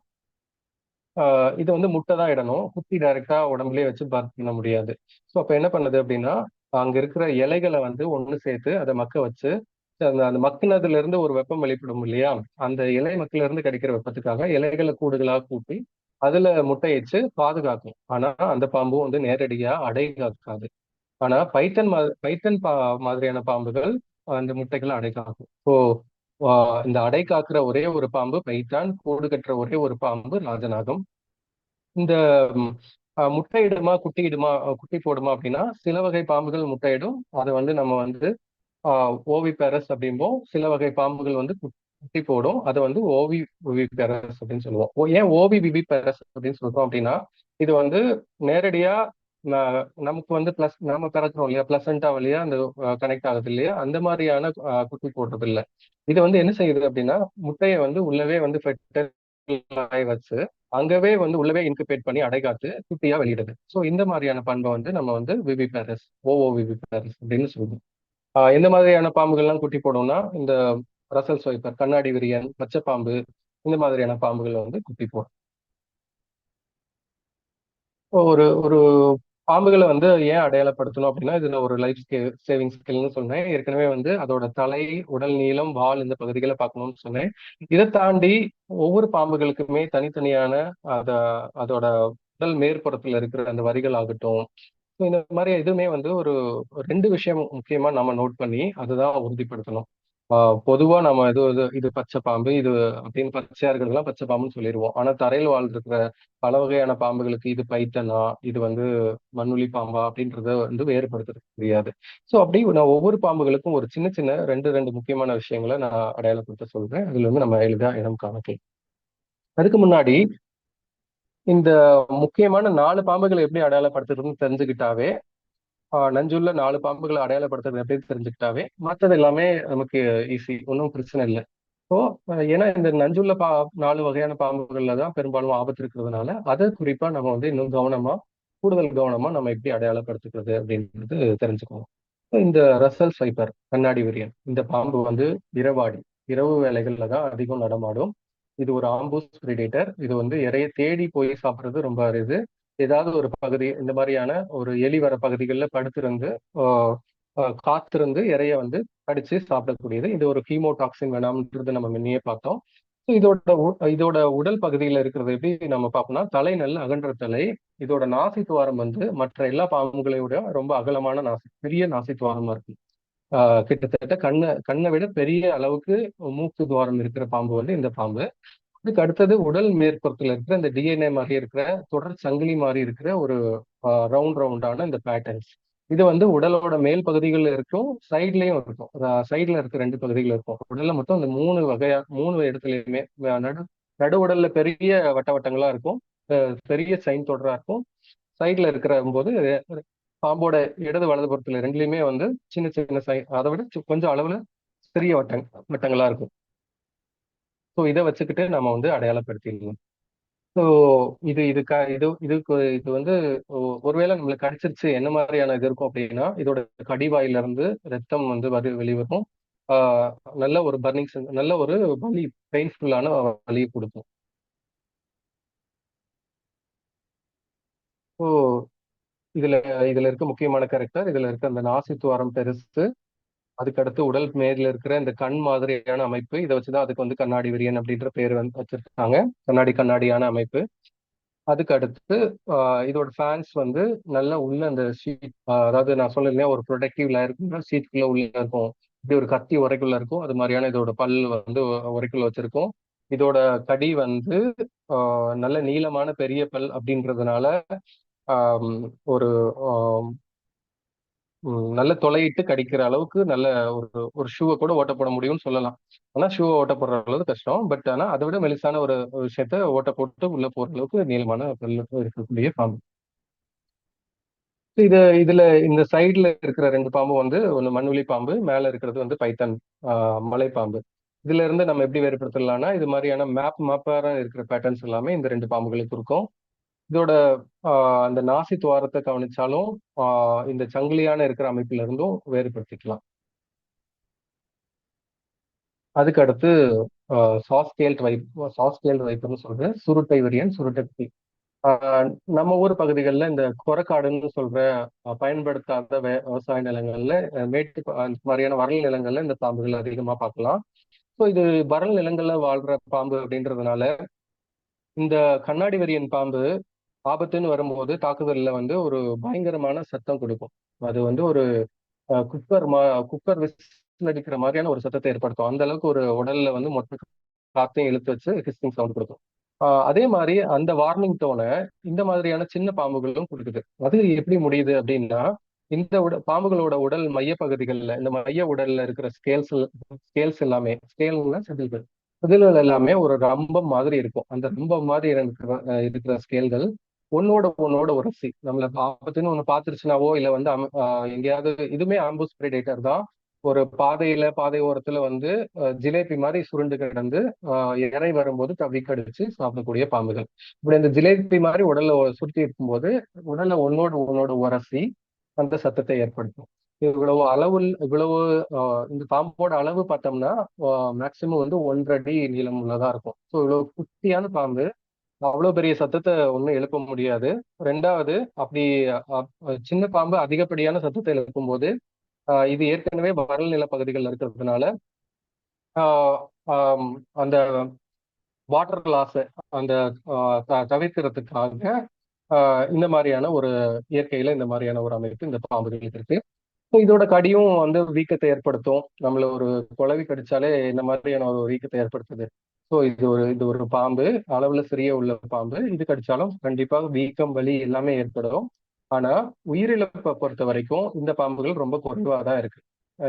இது வந்து முட்டை தான் இடணும். குட்டி டைரக்டா உடம்புலயே வச்சு பர்த் பண்ண முடியாது. ஸோ அப்ப என்ன பண்ணுது அப்படின்னா அங்க இருக்கிற இலைகளை வந்து ஒண்ணு சேர்த்து அதை மக்க வச்சு அந்த அந்த மக்கினதுல இருந்து ஒரு வெப்பம் வெளிப்படும் இல்லையா, அந்த இலை மக்கில இருந்து கிடைக்கிற வெப்பத்துக்காக இலைகளை கூடுகளா கூட்டி அதுல முட்டையிச்சு பாதுகாக்கும். ஆனா அந்த பாம்பும் வந்து நேரடியா அடை காக்காது. ஆனா பைத்தன் மாதிரியான பாம்புகள் அந்த முட்டைகளை அடை காக்கும். ஸோ இந்த அடை காக்குற ஒரே ஒரு பாம்பு பைத்தான், கூடு கட்டுற ஒரே ஒரு பாம்பு ராஜநாகம். இந்த முட்டையிடுமா குட்டியிடுமா குட்டி போடுமா அப்படின்னா சில வகை பாம்புகள் முட்டையிடும். அதை வந்து நம்ம வந்து ஓவி பெரஸ் அப்படிம்போம். சில வகை பாம்புகள் வந்து குட்டி போடும். அதை வந்து ஓவி பெரஸ் அப்படின்னு சொல்லுவோம். ஏன் ஓவி விவி பெரஸ் அப்படின்னு சொல்றோம் அப்படின்னா இது வந்து நேரடியா நமக்கு வந்து பிளஸ் நம்ம பிறக்கிறோம் இல்லையா, பிளசண்டா வழியா அந்த கனெக்ட் ஆகுது இல்லையா, அந்த மாதிரியான குட்டி போடுறது இல்லை. இது வந்து என்ன செய்யுது அப்படின்னா முட்டையை வந்து உள்ளவே வந்து வச்சு அங்கவே வந்து உள்ளவே இன்குபேட் பண்ணி அடைகாத்து குட்டியா வெளியிடுது. ஸோ இந்த மாதிரியான பண்பை வந்து நம்ம வந்து விவி பேரஸ், விவி பேரஸ் அப்படின்னு சொல்லுவோம். எந்த மாதிரியான பாம்புகள்லாம் குட்டி போடும்னா இந்த ரசல் ஸ்வைப்பர், கண்ணாடி விரியன், பச்சை பாம்பு, இந்த மாதிரியான பாம்புகள் வந்து குட்டி போடும். ஒரு ஒரு பாம்புகளை வந்து ஏன் அடையாளப்படுத்தணும் அப்படின்னா இதுல ஒரு லைஃப் சேவிங் ஸ்கில்னு சொன்னேன். ஏற்கனவே வந்து அதோட தலை, உடல் நீளம், வால் இந்த பகுதிகளை பார்க்கணும்னு சொன்னேன். இதை தாண்டி ஒவ்வொரு பாம்புகளுக்குமே தனித்தனியான அத அதோட உடல் மேற்புறத்துல இருக்கிற அந்த வரிகள் ஆகட்டும், இந்த மாதிரி எதுவுமே வந்து ஒரு ரெண்டு விஷயம் முக்கியமா நம்ம நோட் பண்ணி அதுதான் உறுதிப்படுத்தணும். பொதுவா நம்ம இது இது இது பச்சை பாம்பு இது அப்படின்னு பச்சையா இருக்கிறதுலாம் பச்சை பாம்புன்னு சொல்லிடுவோம். ஆனா தரையில் வாழ்ந்திருக்கிற பல வகையான பாம்புகளுக்கு இது பைத்தனா, இது வந்து மண்ணுளி பாம்பா அப்படின்றத வந்து வேறுபடுத்த தெரியாது. ஸோ அப்படி நான் ஒவ்வொரு பாம்புகளுக்கும் ஒரு சின்ன சின்ன ரெண்டு முக்கியமான விஷயங்களை நான் அடையாளப்படுத்த சொல்றேன். அதுல இருந்து நம்ம எளிதா இனம் காணலாம். அதுக்கு முன்னாடி இந்த முக்கியமான 4 பாம்புகளை எப்படி அடையாளப்படுத்துறதுன்னு தெரிஞ்சுக்கிட்டாவே, நஞ்சுள்ள 4 பாம்புகளை அடையாளப்படுத்துறது எப்படி தெரிஞ்சுக்கிட்டாவே, மத்தது எல்லாமே நமக்கு ஈஸி. ஒண்ணும் பிரச்சனை இல்ல. இப்போ ஏன்னா இந்த நஞ்சுள்ள 4 வகையான பாம்புகள்ல தான் பெரும்பாலும் ஆபத்து இருக்கிறதுனால, அதை குறிப்பா நம்ம வந்து இன்னும் கூடுதல் கவனமா நம்ம எப்படி அடையாளப்படுத்துறது அப்படின்றது தெரிஞ்சுக்கணும். இப்ப இந்த ரசல் சைபர் கண்ணாடி விரியன் இந்த பாம்பு வந்து இரவாடி, இரவு வேளைகள்ல தான் அதிகம் நடமாடும். இது ஒரு ஆம்பூஸ் பிரிடேட்டர். இது வந்து இரையை தேடி போய் சாப்பிடுறது ரொம்ப அரிது. ஏதாவது ஒரு பகுதி இந்த மாதிரியான ஒரு எலி வர பகுதிகளில் படுத்திருந்து காத்திருந்து இரைய வந்து கடிச்சு சாப்பிடக்கூடியது. இது ஒரு கீமோடாக்சின் வேணாம்ன்றது நம்ம முன்னையே பார்த்தோம். இதோட உடல் பகுதியில இருக்கிறது எப்படி நம்ம பார்ப்போம்னா, தலை நல்ல அகன்ற தலை. இதோட நாசி துவாரம் வந்து மற்ற எல்லா பாம்புகளை விட ரொம்ப அகலமான பெரிய நாசி துவாரமா இருக்கு. கிட்டத்தட்ட கண்ணை விட பெரிய அளவுக்கு மூக்கு துவாரம் இருக்கிற பாம்பு வந்து இந்த பாம்பு. இதுக்கு அடுத்தது உடல் மேற்புறத்துல இருக்கிற இந்த டிஎன்ஏ மாதிரி இருக்கிற தொடர் சங்கிலி மாதிரி இருக்கிற ஒரு ரவுண்டான இந்த பேட்டர்ன்ஸ். இது வந்து உடலோட மேல் பகுதிகளில் இருக்கும், சைட்லயும் இருக்கும். சைட்ல இருக்க 2 பகுதிகள் இருக்கும். உடல்ல மொத்தம் இந்த 3 இடத்துலயுமே நடு உடல்ல பெரிய வட்ட வட்டங்களா இருக்கும். பெரிய சைன் தொடரா இருக்கும். சைட்ல இருக்கிற போது பாம்போட இடது வலது புறத்துல ரெண்டுலயுமே வந்து சின்ன சின்ன அதை விட கொஞ்சம் அளவுல சிறிய வட்டங்களா இருக்கும். ஸோ இதை வச்சுக்கிட்டு நம்ம வந்து அடையாளப்படுத்திடலாம். ஸோ இது இது க இது இதுக்கு இது வந்து ஒருவேளை நம்மளுக்கு கடிச்சிருச்சு என்ன மாதிரியான இது இருக்கும் அப்படின்னா, இதோட கடிவாயில இருந்து ரத்தம் வந்து வெளிவரும். ஆஹ் நல்ல ஒரு நல்ல ஒரு வலி, பெயின்ஃபுல்லான வலியை கொடுக்கும். ஸோ இதுல இதுல இருக்க முக்கியமான கேரக்டர், இதுல இருக்க அந்த நாசி துவாரம் பெருசு, அதுக்கடுத்து உடல் மேல இருக்கிற இந்த கண் மாதிரியான அமைப்பு. இதை வச்சுதான் அதுக்கு வந்து கண்ணாடி விரியன் அப்படின்ற பேர் வந்து வச்சிருக்காங்க. கண்ணாடியான அமைப்பு. அதுக்கு அடுத்து இதோட ஃபேன்ஸ் வந்து நல்லா உள்ள அந்த ஷீட், அதாவது நான் சொல்லலையா ஒரு ப்ரொடக்டிவ் லேயர் ஷீட்குள்ள உள்ள இருக்கும். இப்படி ஒரு கத்தி உரைக்குள்ள இருக்கும். அது மாதிரியான இதோட பல் வந்து உரைக்குள்ள வச்சிருக்கும். இதோட கடி வந்து நல்ல நீளமான பெரிய பல் அப்படின்றதுனால ஆஹ் ஒரு நல்ல தொலையிட்டு கடிக்கிற அளவுக்கு நல்ல ஒரு ஒரு ஷூவை கூட ஓட்ட போட முடியும்னு சொல்லலாம். ஆனா ஷூவை ஓட்ட போடுற அளவுக்கு கஷ்டம். பட் ஆனா அதை விட மெலிசான ஒரு விஷயத்த ஓட்ட போட்டு உள்ள போற அளவுக்கு நீளமான பல்லு இருக்கக்கூடிய பாம்பு. இதுல இந்த சைடுல இருக்கிற 2 பாம்பு வந்து ஒண்ணு மண்ணுளி பாம்பு, மேல இருக்கிறது வந்து பைத்தன் மலைப்பாம்பு. இதுல இருந்து நம்ம எப்படி வேறுபடுத்தலாம்னா, இது மாதிரியான மேப்பார இருக்கிற பேட்டர்ன்ஸ் எல்லாமே இந்த 2 பாம்புகளுக்கு இருக்கும். இதோட அந்த நாசி துவாரத்தை கவனிச்சாலும் இந்த சங்கிலியான இருக்கிற அமைப்புல இருந்தும் வேறுபடுத்திக்கலாம். அதுக்கு அடுத்து சாஸ்கேல்ட் வைப்பர்னு சொல்ற சுருட்டை விரியன், சுருட்டை. நம்ம ஊர் பகுதிகளில் இந்த கொரக்காடுன்னு சொல்ற பயன்படுத்தாத விவசாய நிலங்கள்ல அந்த மாதிரியான வறல் நிலங்கள்ல இந்த பாம்புகள் அதிகமா பார்க்கலாம். ஸோ இது வறல் நிலங்கள்ல வாழ்ற பாம்பு அப்படின்றதுனால இந்த கண்ணாடி விரியன் பாம்பு ஆபத்துன்னு வரும்போது தாக்குதல்ல வந்து ஒரு பயங்கரமான சத்தம் கொடுக்கும். அது வந்து ஒரு குக்கர் குக்கர் விசில் அடிக்கிற மாதிரியான ஒரு சத்தத்தை ஏற்படுத்தும். அந்த அளவுக்கு ஒரு உடல்ல வந்து மொத்த காத்தையும் இழுத்து வச்சு ஹிஸ்டிங் சவுண்ட் கொடுக்கும். அதே மாதிரி அந்த வார்னிங் டோனை இந்த மாதிரியான சின்ன பாம்புகளும் கொடுக்குது. அது எப்படி முடியுது அப்படின்னா, இந்த பாம்புகளோட உடல் மைய பகுதிகளில் இந்த மைய உடல்ல இருக்கிற ஸ்கேல்ஸ் எல்லாமே ஸ்கேல்னா செதில்கள் எல்லாமே ஒரு ரம்பம் மாதிரி இருக்கும். அந்த ரம்பம் மாதிரி இருக்கிற ஸ்கேல்கள் ஒன்னோட உரசி நம்மள ஆபத்துன்னு ஒண்ணு பாத்துருச்சுனாவோ இல்ல வந்து எங்கேயாவது இதுமே ஆம்புஸ் பிரெடேட்டர் தான். ஒரு பாதை ஓரத்துல வந்து ஜிலேபி மாதிரி சுருண்டு கிடந்து இறை வரும்போது தவி கடிச்சு சாப்பிடக்கூடிய பாம்புகள். இப்படி அந்த ஜிலேபி மாதிரி உடல்ல சுருட்டி இருக்கும்போது உடல்ல ஒன்னோட உரசி அந்த சத்தத்தை ஏற்படுத்தும். இவ்வளவு இந்த பாம்போட அளவு பார்த்தோம்னா மேக்சிமம் வந்து 1.5 அடி நீளம் உள்ளதா இருக்கும். ஸோ இவ்வளவு குட்டியான பாம்பு அவ்வளவு பெரிய சத்தத்தை ஒன்றும் எழுப்ப முடியாது. ரெண்டாவது அப்படி சின்ன பாம்பு அதிகப்படியான சத்தத்தை எழுப்பும் போது இது ஏற்கனவே வறல் நில பகுதிகள் இருக்கிறதுனால அந்த வாட்டர் லாஸ் அந்த தவிர்க்கிறதுக்காக இந்த மாதிரியான ஒரு இயற்கையில இந்த மாதிரியான ஒரு அமைப்பு இந்த பாம்புகளுக்கு இருக்கு. ஸோ இதோட கடியும் வந்து வீக்கத்தை ஏற்படுத்தும். நம்மள ஒரு குளவி கடிச்சாலே இந்த மாதிரியான ஒரு வீக்கத்தை ஏற்படுத்துது. ஸோ இது ஒரு பாம்பு, அளவுல சிறிய உள்ள பாம்பு. இது கடிச்சாலும் கண்டிப்பாக வீக்கம், வலி எல்லாமே ஏற்படும். ஆனா உயிரிழப்பை பொறுத்த வரைக்கும் இந்த பாம்புகள் ரொம்ப குறைவா தான் இருக்கு.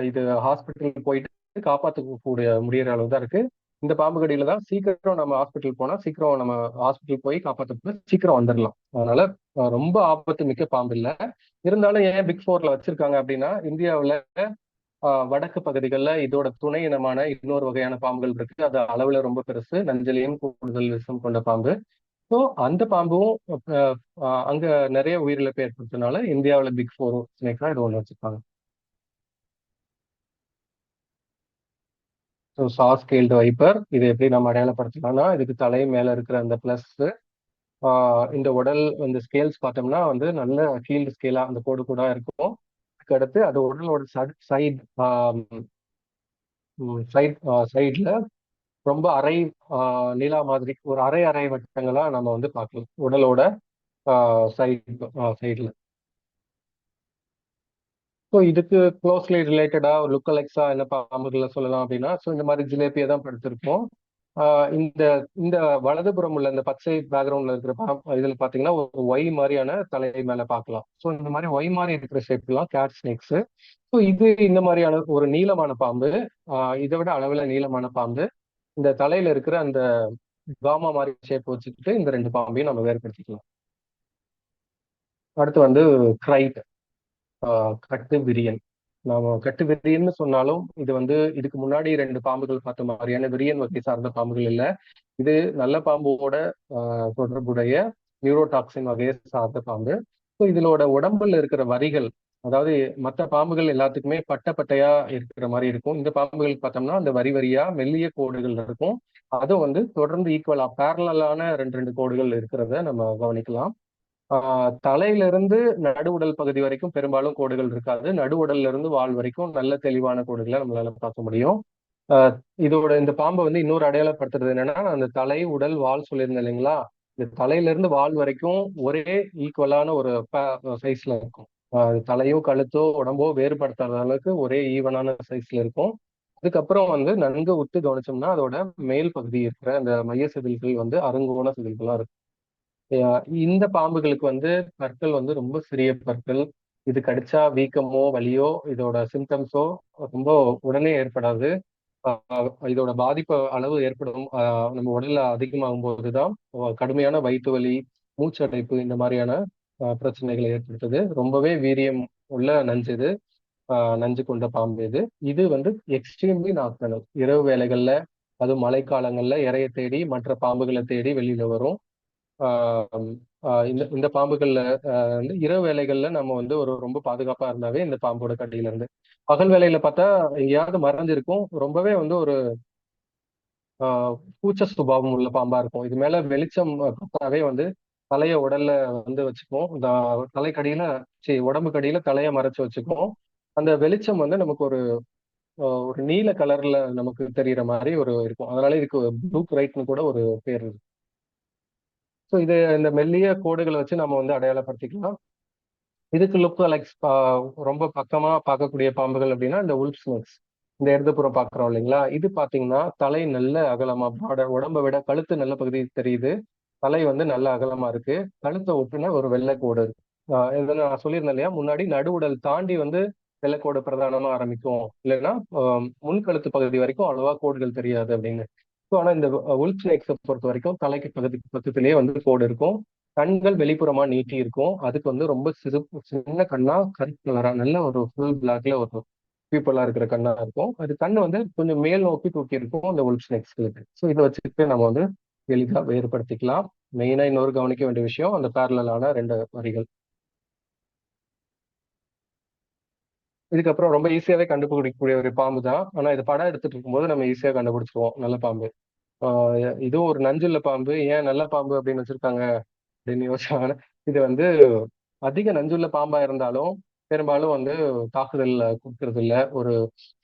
இது ஹாஸ்பிட்டல் போயிட்டு காப்பாற்றக்கூடிய முடியற அளவு தான் இருக்கு. இந்த பாம்பு கடியில தான் சீக்கிரம் நம்ம ஹாஸ்பிட்டல் போனா சீக்கிரம் நம்ம ஹாஸ்பிட்டல் போய் காப்பாற்ற சீக்கிரம் வந்துடலாம். அதனால ரொம்ப ஆபத்து மிக்க பாம்பு இல்ல. இருந்தாலும் ஏன் பிக் ஃபோர்ல வச்சிருக்காங்க அப்படின்னா, இந்தியாவுல வடக்கு பகுதிகளில் இதோட துணை இனமான இன்னொரு வகையான பாம்புகள் இருக்கு. அது அளவுல ரொம்ப பெருசு, நஞ்சலையும் கூடுதல் விஷம் கொண்ட பாம்பு. ஸோ அந்த பாம்பும் அங்க நிறைய உயிரிழப்பு ஏற்படுத்தினால இந்தியாவுல பிக் ஃபோர் ஸ்னேக்கா இது ஒண்ணு வச்சிருக்காங்க. ஸோ சாஸ் ஸ்கேல்டு வைப்பர் இது எப்படி நம்ம அடையாளப்படுத்தலாம்னா, இதுக்கு தலை மேல இருக்கிற அந்த பிளஸ், இந்த உடல் இந்த ஸ்கேல்ஸ் பார்த்தோம்னா வந்து நல்ல ஹீல்டு ஸ்கேலா அந்த கோடு கூட இருக்கும். அதுக்கு அடுத்து அது உடலோட சைட் சைட் சைட்ல ரொம்ப அரை நிலா மாதிரி ஒரு அரை அரை வட்டங்களா நம்ம வந்து பார்க்கலாம் உடலோட சைட் சைட்ல. ஸோ இதுக்கு க்ளோஸ்லி ரிலேட்டடா லுக் அலெக்ஸா என்ன பாம்புகளை சொல்லலாம் அப்படின்னா, ஸோ இந்த மாதிரி ஜிலேபியை தான் படுத்திருப்போம். இந்த இந்த வலதுபுறம் உள்ள இந்த பச்சை பேக்ரவுண்ட்ல இருக்கிற இதுல பாத்தீங்கன்னா ஒரு ஒய் மாதிரியான தலை மேல பார்க்கலாம். ஸோ இந்த மாதிரி ஒய் மாதிரி இருக்கிற ஷேப்லாம் கேட் ஸ்னேக்ஸ். ஸோ இது இந்த மாதிரியான ஒரு நீளமான பாம்பு, இதை விட அளவுல நீளமான பாம்பு. இந்த தலையில இருக்கிற அந்த காமா மாதிரி ஷேப் வச்சுக்கிட்டு இந்த ரெண்டு பாம்பையும் நம்ம வேறுபடுத்திக்கலாம். அடுத்து வந்து கிரைட், கட்டு விரியன். நாம கட்டு விரியன்னு சொன்னாலும் இது வந்து இதுக்கு முன்னாடி ரெண்டு பாம்புகள் பார்த்த மாதிரியான விரியன் வகை சார்ந்த பாம்புகள் இல்ல. இது நல்ல பாம்போட தொடர்புடைய நியூரோடாக்சின் வகையை சார்ந்த பாம்பு. ஸோ இதனோட உடம்புல இருக்கிற வரிகள், அதாவது மற்ற பாம்புகள் எல்லாத்துக்குமே பட்டையா இருக்கிற மாதிரி இருக்கும். இந்த பாம்புகள் பார்த்தோம்னா அந்த வரி வரியா மெல்லிய கோடுகள் இருக்கும். அதுவும் வந்து தொடர்ந்து ஈக்குவலா பேரலான ரெண்டு ரெண்டு கோடுகள் இருக்கிறத நம்ம கவனிக்கலாம். தலையிலிருந்து நடு உடல் பகுதி வரைக்கும் பெரும்பாலும் கோடுகள் இருக்காது. நடு உடல்ல இருந்து வால் வரைக்கும் நல்ல தெளிவான கோடுகளை நம்மளால பார்க்க முடியும். ஆஹ் இதோட இந்த பாம்பை வந்து இன்னொரு அடையாளப்படுத்துறது என்னன்னா, அந்த தலை, உடல், வால் சொல்லியிருந்தேன் இல்லைங்களா? இந்த தலையில இருந்து வால் வரைக்கும் ஒரே ஈக்குவலான ஒரு சைஸ்ல இருக்கும். தலையோ கழுத்தோ உடம்போ வேறுபடுத்தாத அளவுக்கு ஒரே ஈவனான சைஸ்ல இருக்கும். அதுக்கப்புறம் வந்து நன்கு உத்து கவனிச்சோம்னா அதோட மேல் பகுதி இருக்கிற அந்த மைய செதில்கள் வந்து அருங்கோண செதில்களா இருக்கும். இந்த பாம்புகளுக்கு வந்து பற்கள் வந்து ரொம்ப சிறிய பற்கள். இது கடிச்சா வீக்கமோ வலியோ இதோட சிம்டம்ஸோ ரொம்ப உடனே ஏற்படாது. இதோட பாதிப்பு அளவு ஏற்படும் நம்ம உடல்ல அதிகமாகும் போதுதான் கடுமையான வயிற்று வலி, மூச்சடைப்பு இந்த மாதிரியான பிரச்சனைகளை ஏற்படுத்துது. ரொம்பவே வீரியம் உள்ள நஞ்சு இது. நஞ்சு கொண்ட பாம்பு இது. இது வந்து எக்ஸ்ட்ரீம்லி நாக்டர்னல், இரவு வேளைகள்ல, அதுவும் மழைக்காலங்கள்ல இரையை தேடி மற்ற பாம்புகளை தேடி வெளியில வரும். ஆஹ் இந்த இந்த பாம்புகள்ல வந்து இரவு வேலைகள்ல நம்ம வந்து ஒரு ரொம்ப பாதுகாப்பா இருந்தாவே இந்த பாம்போட கடியில இருந்து. பகல் வேலையில பார்த்தா எங்கேயாவது மறைஞ்சிருக்கும். ரொம்பவே வந்து ஒரு கூச்ச சுபாவம் உள்ள பாம்பா இருக்கும். இது மேல வெளிச்சம் பட்டாவே வந்து தலைய உடல்ல வந்து வச்சுக்கும். இந்த தலைக்கடியில உடம்பு கடியில தலைய மறைச்சு வச்சுக்கும். அந்த வெளிச்சம் வந்து நமக்கு ஒரு நீல கலர்ல நமக்கு தெரியிற மாதிரி ஒரு இருக்கும். அதனால இதுக்கு ப்ளூ கிரைட்னு கூட ஒரு பேர் இருக்கு. ஸோ இது இந்த மெல்லிய கோடுகளை வச்சு நம்ம வந்து அடையாளப்படுத்திக்கலாம். இதுக்கு லுக் அலெக்ஸ் ரொம்ப பக்கமா பார்க்கக்கூடிய பாம்புகள் அப்படின்னா இந்த உல்ஃப் ஸ்னேக்ஸ். இந்த இடதுபுறம் பார்க்குறோம் இல்லைங்களா? இது பார்த்தீங்கன்னா தலை நல்ல அகலமா உடம்பை விட கழுத்து நல்ல பகுதி தெரியுது. தலை வந்து நல்ல அகலமா இருக்கு. கழுத்தை ஒட்டுன ஒரு வெள்ளை கோடு இருக்கு. இதை நான் சொல்லியிருந்தேன் இல்லையா, முன்னாடி நடுவுடல் தாண்டி வந்து வெள்ளைக்கோடு பிரதானமா ஆரம்பிக்கும், இல்லைன்னா முன்கழுத்து பகுதி வரைக்கும் அவ்வளவா கோடுகள் தெரியாது அப்படின்னு. ஸோ ஆனா இந்த உல்ஃப் ஸ்னேக்ஸை பொறுத்த வரைக்கும் தலைக்கு பக்கத்திலேயே வந்து கோடு இருக்கும். கண்கள் வெளிப்புறமா நீட்டி இருக்கும். அதுக்கு வந்து ரொம்ப சின்ன கண்ணா கருப்பு கலரா நல்ல ஒரு ஃபுல் பிளாக்ல ஒரு பீப்புளா இருக்கிற கண்ணா இருக்கும். அது கண்ணு வந்து கொஞ்சம் மேல் நோக்கி தூக்கி இருக்கும் அந்த உல்ஃப் ஸ்னேக்ஸ்களுக்கு. ஸோ இதை வச்சுட்டு நம்ம வந்து எளிதா வேறுபடுத்திக்கலாம். மெயினா இன்னொரு கவனிக்க வேண்டிய விஷயம் அந்த பேரலான ரெண்டு வரிகள். இதுக்கப்புறம் ரொம்ப ஈஸியாவே கண்டுபிடிக்கக்கூடிய ஒரு பாம்பு தான். ஆனா இது படம் எடுத்துட்டு இருக்கும்போது நம்ம ஈஸியா கண்டுபிடிச்சிருவோம் நல்ல பாம்பு. இதுவும் ஒரு நஞ்சுள்ள பாம்பு. ஏன் நல்ல பாம்பு அப்படின்னு வச்சிருக்காங்க அப்படின்னு யோசிச்சாங்கன்னா, இது வந்து அதிக நஞ்சுள்ள பாம்பா இருந்தாலும் பெரும்பாலும் வந்து தாக்குதல் கொடுக்கறது இல்ல. ஒரு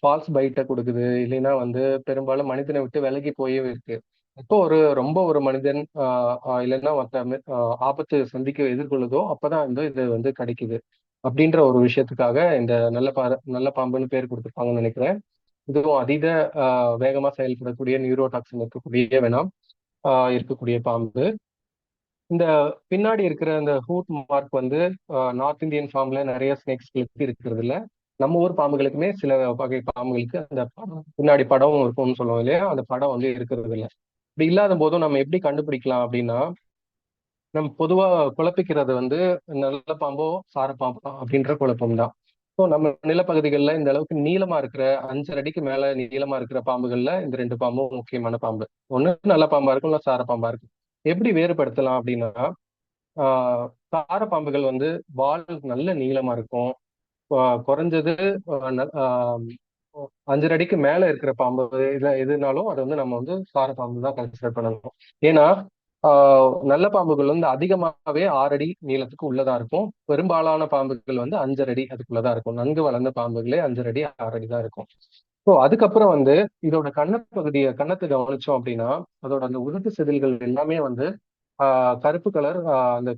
ஃபால்ஸ் பைட்டை கொடுக்குது, இல்லைன்னா வந்து பெரும்பாலும் மனிதனை விட்டு விலகி போயே இருக்கு. இப்போ ரொம்ப ஒரு மனிதன் இல்லைன்னா மற்ற ஆபத்து சந்திக்க எதிர்கொள்ளுதோ அப்பதான் வந்து இது வந்து கிடைக்குது. அப்படின்ற ஒரு விஷயத்துக்காக இந்த நல்ல பாம்புன்னு பேர் கொடுத்துருப்பாங்கன்னு நினைக்கிறேன். இதுவும் அதீத வேகமா செயல்படக்கூடிய நியூரோடாக்சின் இருக்கக்கூடிய வேணாம் இருக்கக்கூடிய பாம்பு. இந்த பின்னாடி இருக்கிற அந்த ஹூட் மார்க் வந்து நார்த் இந்தியன் ஃபார்ம்ல நிறைய ஸ்னேக்ஸ்களுக்கு இருக்கிறது இல்ல. நம்ம ஊர் பாம்புகளுக்குமே சில வகை பாம்புகளுக்கு அந்த பின்னாடி படம் இருக்கும்னு சொல்லுவோம் இல்லையா, அந்த படம் வந்து இருக்கிறது இல்ல. இப்படி இல்லாத போதும் நம்ம எப்படி கண்டுபிடிக்கலாம் அப்படின்னா, நம்ம பொதுவா குழப்பிக்கிறது வந்து நல்ல பாம்போ சார பாம்போ அப்படின்ற குழப்பம் தான். ஸோ நம்ம நிலப்பகுதிகளில் இந்த அளவுக்கு நீளமா இருக்கிற 5 அடிக்கு மேல நீளமா இருக்கிற பாம்புகள்ல இந்த ரெண்டு பாம்பும் முக்கியமான பாம்பு. ஒண்ணு நல்ல பாம்பா இருக்கும், இல்லை சார பாம்பா இருக்கும். எப்படி வேறுபடுத்தலாம் அப்படின்னா, ஆஹ் சார பாம்புகள் வந்து வால் நல்ல நீளமா இருக்கும். குறைஞ்சது ஆஹ் ந- ஆஹ் 5 அடிக்கு மேல இருக்கிற பாம்பு எதுனாலும் அதை வந்து நம்ம வந்து சார பாம்பு தான் கன்சிடர் பண்ணணும். ஏன்னா நல்ல பாம்புகள் வந்து அதிகமாகவே 6 அடி நீளத்துக்கு உள்ளதா இருக்கும். பெரும்பாலான பாம்புகள் வந்து 5.5 அடி அதுக்குள்ளதான் இருக்கும். நன்கு வளர்ந்த பாம்புகளே 5.5 அடி 6 அடி தான் இருக்கும். ஸோ அதுக்கப்புறம் வந்து இதோட கன்னத்தை கவனிச்சோம் அப்படின்னா, அதோட அந்த உதட்டு செதில்கள் எல்லாமே வந்து கருப்பு கலர். அந்த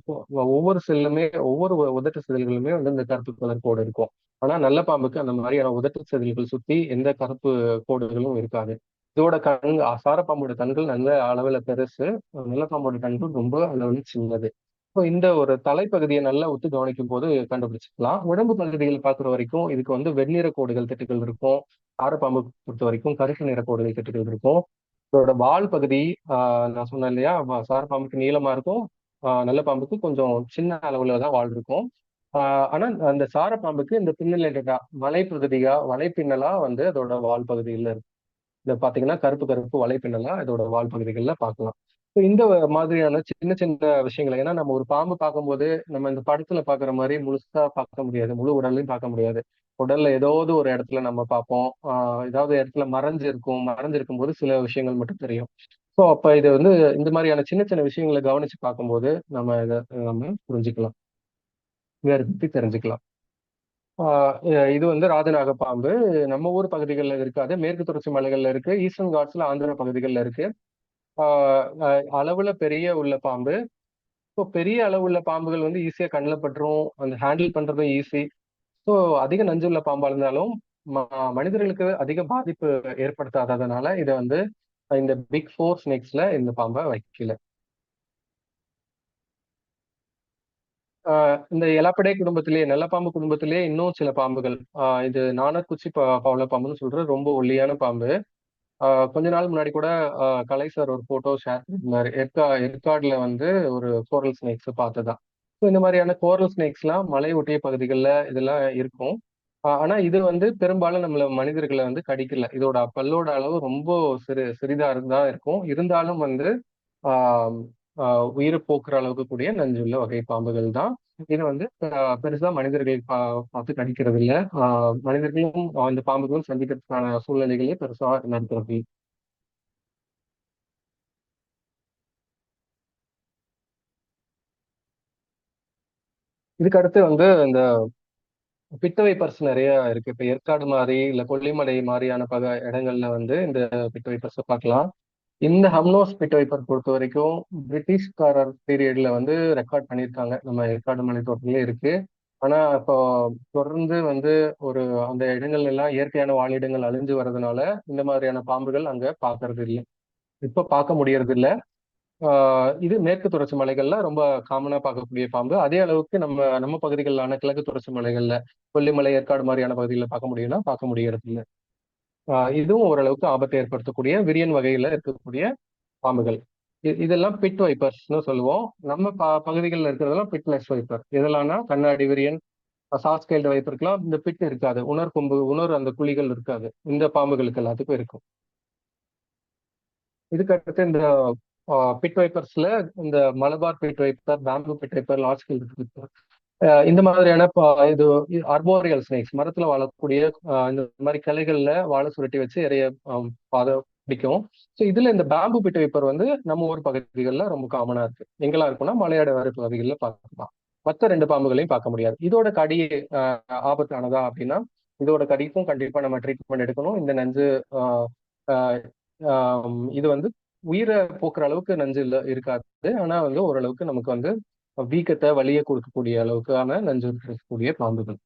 ஒவ்வொரு செல்லுமே ஒவ்வொரு உதட்டு செதில்களுமே வந்து இந்த கருப்பு கலர் கோடு இருக்கும். ஆனா நல்ல பாம்புக்கு அந்த மாதிரியான உதட்டு செதில்கள் சுத்தி எந்த கருப்பு கோடுகளும் இருக்காது. இதோட சாரப்பாம்போட கண்கள் நல்ல அளவுல பெருசு. நல்ல பாம்போட கண்கள் ரொம்ப அளவுல சின்னது. ஸோ இந்த ஒரு தலைப்பகுதியை நல்லா உத்து கவனிக்கும் போது கண்டுபிடிச்சிக்கலாம். உடம்பு பகுதிகள் பார்க்குற வரைக்கும் இதுக்கு வந்து வெண்ணிற கோடுகள் திட்டுகள் இருக்கும். சாரப்பாம்பு பொறுத்த வரைக்கும் கருப்பு நிற கோடுகள் திட்டுகள் இருக்கும். இதோட வால் பகுதி நான் சொன்னேன் இல்லையா, சார பாம்புக்கு நீளமா இருக்கும். நல்ல பாம்புக்கு கொஞ்சம் சின்ன அளவுல தான் வால் இருக்கும். ஆனா அந்த சார பாம்புக்கு இந்த பின்னலேட்டா வலைப்பின்னலா வந்து அதோட வால் பகுதியில் இருக்கு. இதை பாத்தீங்கன்னா கருப்பு கருப்பு வலைப்பின்னலா இதோட வால் பகுதிகளில் பார்க்கலாம். So இந்த மாதிரியான சின்ன சின்ன விஷயங்கள், ஏன்னா நம்ம ஒரு பாம்பு பார்க்கும்போது நம்ம இந்த படத்துல பாக்குற மாதிரி முழுசா பார்க்க முடியாது, முழு உடல்லையும் பார்க்க முடியாது. உடல்ல ஏதாவது ஒரு இடத்துல நம்ம பார்ப்போம். ஏதாவது இடத்துல மறைஞ்சிருக்கும் போது சில விஷயங்கள் மட்டும் தெரியும். ஸோ அப்ப இது வந்து இந்த மாதிரியான சின்ன சின்ன விஷயங்களை கவனிச்சு பார்க்கும்போது நம்ம புரிஞ்சுக்கலாம், வேறு பத்தி தெரிஞ்சுக்கலாம். இது வந்து ராஜநாக பாம்பு. நம்ம ஊர் பகுதிகளில் இருக்காது, மேற்கு தொடர்ச்சி மலைகள்ல இருக்கு, ஈஸ்டர்ன் காட்ஸ்ல ஆந்திர பகுதிகளில் இருக்கு. அளவுல பெரிய உள்ள பாம்பு. ஸோ பெரிய அளவு உள்ள பாம்புகள் வந்து ஈஸியா கண்ணில் பட்டுரும், அந்த ஹேண்டில் பண்றதும் ஈஸி. ஸோ அதிக நஞ்சுள்ள பாம்பா இருந்தாலும் மனிதர்களுக்கு அதிக பாதிப்பு ஏற்படுத்தாததுனால இதை வந்து இந்த பிக் ஃபோர் ஸ்னேக்ஸ்ல இந்த பாம்பை வைக்கல. இந்த எலாப்படை குடும்பத்திலேயே நல்ல பாம்பு குடும்பத்திலேயே இன்னும் சில பாம்புகள். இது நாணக்குச்சி பவள பாம்புன்னு சொல்ற ரொம்ப ஒல்லியான பாம்பு. கொஞ்ச நாள் முன்னாடி கூட கலை சார் ஒரு போட்டோ ஷேர் பண்ணிருந்தாரு. ஏற்காடுல வந்து ஒரு கோரல் ஸ்னேக்ஸ் பார்த்ததான். ஸோ இந்த மாதிரியான கோரல் ஸ்னேக்ஸ்லாம் மலை ஒட்டிய பகுதிகளில் இதெல்லாம் இருக்கும். ஆனா இது வந்து பெரும்பாலும் நம்மள மனிதர்களை வந்து கடிக்கல. இதோட பல்லோட அளவு ரொம்ப சிறிதா இருந்தா இருக்கும். இருந்தாலும் வந்து ஆஹ் உயிரை போக்குற அளவுக்கு கூடிய நஞ்சுள்ள வகை பாம்புகள் தான். இது வந்து பெருசா மனிதர்கள் பார்த்து கடிக்கிறது இல்ல. மனிதர்களும் இந்த பாம்புகளும் சந்திக்கிறதுக்கான சூழ்நிலைகளே பெருசா நடக்கிறது. இதுக்கு அடுத்து வந்து இந்த பிட் வைப்பர்ஸ் நிறைய இருக்கு. இப்ப ஏற்காடு மாதிரி இல்ல கொல்லிமலை மாதிரியான இடங்கள்ல வந்து இந்த பிட் வைப்பர்ஸ் பார்க்கலாம். இந்த ஹம்னோஸ் பிட் வைப்பர் பொறுத்த வரைக்கும் பிரிட்டிஷ்காரர் பீரியட்ல வந்து ரெக்கார்ட் பண்ணியிருக்காங்க. நம்ம ஏற்காடு மலை தோட்டத்திலே இருக்கு. ஆனா இப்போ தொடர்ந்து வந்து ஒரு அந்த இடங்கள்ல எல்லாம் இயற்கையான வாழிடங்கள் அழிஞ்சு வர்றதுனால இந்த மாதிரியான பாம்புகள் அங்க பாக்குறது இல்லை. இப்ப பார்க்க முடியறது இல்ல. இது மேற்கு தொடர்ச்சி மலைகள்ல ரொம்ப காமனா பார்க்கக்கூடிய பாம்பு. அதே அளவுக்கு நம்ம நம்ம பகுதிகளான கிழக்கு தொடர்ச்சி மலைகள்ல கொல்லிமலை ஏற்காடு மாதிரியான பகுதிகளில் பார்க்க முடியும்னா பார்க்க முடியறது இல்லை. இதுவும் ஓரளவுக்கு ஆபத்தை ஏற்படுத்தக்கூடிய விரியன் வகையில இருக்கக்கூடிய பாம்புகள். இதெல்லாம் பிட் வைப்பர்ஸ்னு சொல்லுவோம். நம்ம பகுதிகளில் இருக்கிறதெல்லாம் பிட்லெஸ் வைப்பர். இதெல்லாம்னா கண்ணாடி விரியன், சாஸ்கேல்டு வைப்பருக்கெல்லாம் இந்த பிட் இருக்காது, உணர் அந்த குழிகள் இருக்காது. இந்த பாம்புகளுக்கு எல்லாத்துக்கும் இருக்கும். இதுக்கு அடுத்து இந்த பிட் வைப்பர்ஸ்ல இந்த Malabar pit viper, bamboo pit viper, large scale pit viper, இந்த மாதிரியான இது அர்போரியல் ஸ்னேக்ஸ், மரத்துல வாழக்கூடிய இந்த மாதிரி கிளைகள்ல வாழை சுருட்டி வச்சு இறைய பாத பிடிக்கும். ஸோ இதுல இந்த பேம்பு பிட் வைப்பர் வந்து நம்ம ஊர் பகுதிகளில் ரொம்ப காமனா இருக்கு. எங்கெல்லாம் இருக்குன்னா மலையாட வரை பகுதிகளில் பார்க்கலாம். மற்ற ரெண்டு பாம்புகளையும் பார்க்க முடியாது. இதோட கடி ஆபத்தானதா அப்படின்னா, இதோட கடிக்கும் கண்டிப்பா நம்ம ட்ரீட்மெண்ட் எடுக்கணும். இந்த நஞ்சு ஆஹ் ஆஹ் இது வந்து உயிரை போக்குற அளவுக்கு நஞ்சு இல்ல இருக்காது. ஆனா வந்து ஓரளவுக்கு நமக்கு வந்து வீக்கத்தை வலிய கொடுக்கக்கூடிய அளவுக்கான நஞ்சு இருக்கக்கூடிய பாம்புகள்.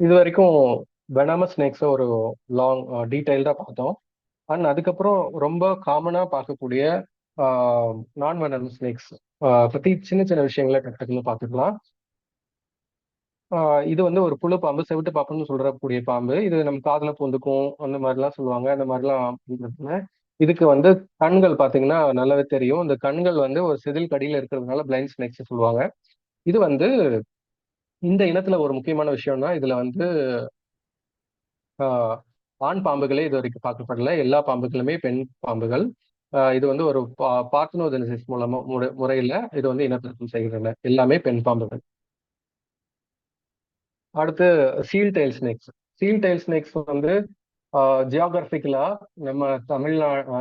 இது வரைக்கும் வெனமஸ் ஸ்னேக்ஸை ஒரு லாங் டீட்டெயில்டாக பார்த்தோம். அண்ட் அதுக்கப்புறம் ரொம்ப காமனா பார்க்கக்கூடிய நான் வெனமஸ் ஸ்னேக்ஸ் பத்தி சின்ன சின்ன விஷயங்களை டக்குன்னு பார்த்துக்கலாம். இது வந்து ஒரு புழு பாம்பு, செவிட்டு பாம்புன்னு சொல்றக்கூடிய பாம்பு. இது நம்ம காதுல பூந்துக்கும் அந்த மாதிரிலாம் சொல்லுவாங்க. அந்த மாதிரிலாம் பண்றதுல இதுக்கு வந்து கண்கள் பார்த்தீங்கன்னா நல்லாவே தெரியும். இந்த கண்கள் வந்து ஒரு செதில் கடியில இருக்கிறதுனால பிளைண்ட் ஸ்னேக்ஸ் சொல்லுவாங்க. இது வந்து இந்த இனத்துல ஒரு முக்கியமான விஷயம்னா இதுல வந்து ஆஹ் ஆண் பாம்புகளே இது வரைக்கும் பார்க்கப்படல. எல்லா பாம்புகளுமே பெண் பாம்புகள். இது வந்து ஒரு பார்த்தனோஜெனிசிஸ் மூலமா முறையில இது வந்து இனப்பெருக்கம் செய்கின்றன. எல்லாமே பெண் பாம்புகள். அடுத்து shield tail snakes. Shield tail snakes வந்து ஜியாகிரபிக்கலா நம்ம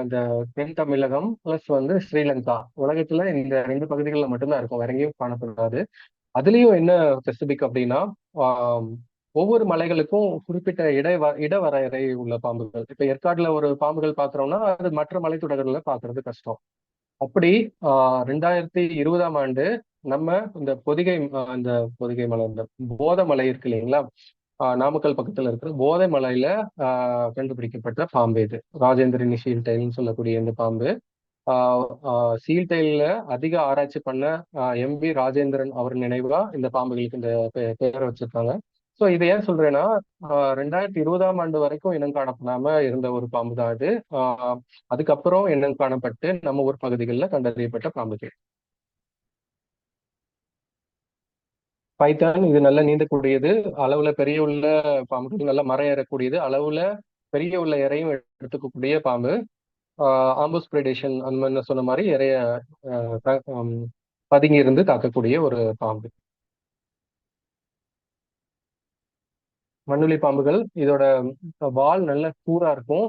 இந்த தென் தமிழகம் பிளஸ் வந்து ஸ்ரீலங்கா உலகத்துல இந்த 2 பகுதிகளில் மட்டும்தான் இருக்கும், வேற எங்கேயும் காணப்படாது. அதுலயும் என்ன ஸ்பெசிபிக் அப்படின்னா ஆஹ் ஒவ்வொரு மலைகளுக்கும் குறிப்பிட்ட இடவரையறை உள்ள பாம்புகள். இப்ப ஏற்காடுல ஒரு பாம்புகள் பாக்குறோம்னா அது மற்ற மலைத்தொடர்கள்ல பாக்குறது கஷ்டம். அப்படி 2020ஆம் ஆண்டு நம்ம இந்த இந்த பொதிகை மலை, இந்த போதை மலை இருக்கு இல்லைங்களா, நாமக்கல் பக்கத்துல இருக்கிற போதை மலையில கண்டுபிடிக்கப்பட்ட பாம்பு இது. ராஜேந்திரனி ஷீல் டைல்னு சொல்லக்கூடிய இந்த பாம்பு. சீல் டைல்ல அதிக ஆராய்ச்சி பண்ண எம்.வி. ராஜேந்திரன் அவர் நினைவா இந்த பாம்புகளுக்கு இந்த பெயரை வச்சிருக்காங்க. ஸோ இதை ஏன் சொல்றேன்னா 2020ஆம் ஆண்டு வரைக்கும் இனம் காணப்படாம இருந்த ஒரு பாம்பு தான் இது. அதுக்கப்புறம் இனம் காணப்பட்டு நம்ம ஊர் பகுதிகளில் கண்டறியப்பட்ட பாம்புகள். பைத்தான் இது நல்லா நீந்தக்கூடியது, அளவுல பெரிய உள்ள பாம்புகள், நல்லா மரம் ஏறக்கூடியது, அளவுல பெரிய உள்ள இறையும் எடுத்துக்கக்கூடிய பாம்பு. ஆம்புஸ் பிரெடேஷன் அந்த மாதிரி நான் சொன்ன மாதிரி இறைய பதுங்கி இருந்து தாக்கக்கூடிய ஒரு பாம்பு. மண்ணுளி பாம்புகள் இதோட வால் நல்ல கூரா இருக்கும்.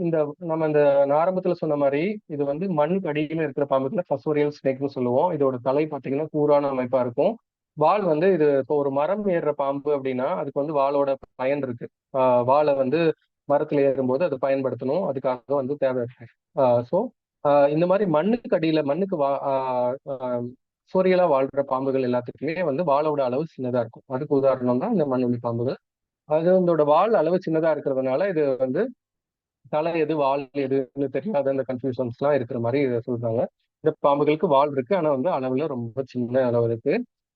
இந்த நம்ம இந்த ஆரம்பத்துல சொன்ன மாதிரி இது வந்து மண்ணுக்கு அடியில இருக்கிற பாம்புகளை பசோரியல் ஸ்னேக்னு சொல்லுவோம். இதோட தலை பார்த்தீங்கன்னா கூரான அமைப்பா இருக்கும். வால் வந்து இது இப்போ ஒரு மரம் ஏறுற பாம்பு அப்படின்னா அதுக்கு வந்து வாளோட பயன் இருக்கு. வாளை வந்து மரத்துல ஏறும்போது அதை பயன்படுத்தணும், அதுக்காக வந்து தேவை இருக்கு. ஸோ இந்த மாதிரி மண்ணுக்கு அடியில மண்ணுக்கு சோரியலா வாழ்ற பாம்புகள் எல்லாத்துக்குமே வந்து வாளோட அளவு சின்னதா இருக்கும். அதுக்கு உதாரணம் தான் இந்த மண்ணுளி பாம்புகள். அது இதோட வால் அளவு சின்னதா இருக்கிறதுனால இது வந்து தலை எது வால் எதுன்னு தெரியாத அந்த கன்ஃபியூஷன்ஸ் எல்லாம் இருக்கிற மாதிரி இதை சொல்றாங்க. இந்த பாம்புகளுக்கு வால் இருக்கு, ஆனா வந்து அளவுல ரொம்ப சின்ன அளவு இருக்கு.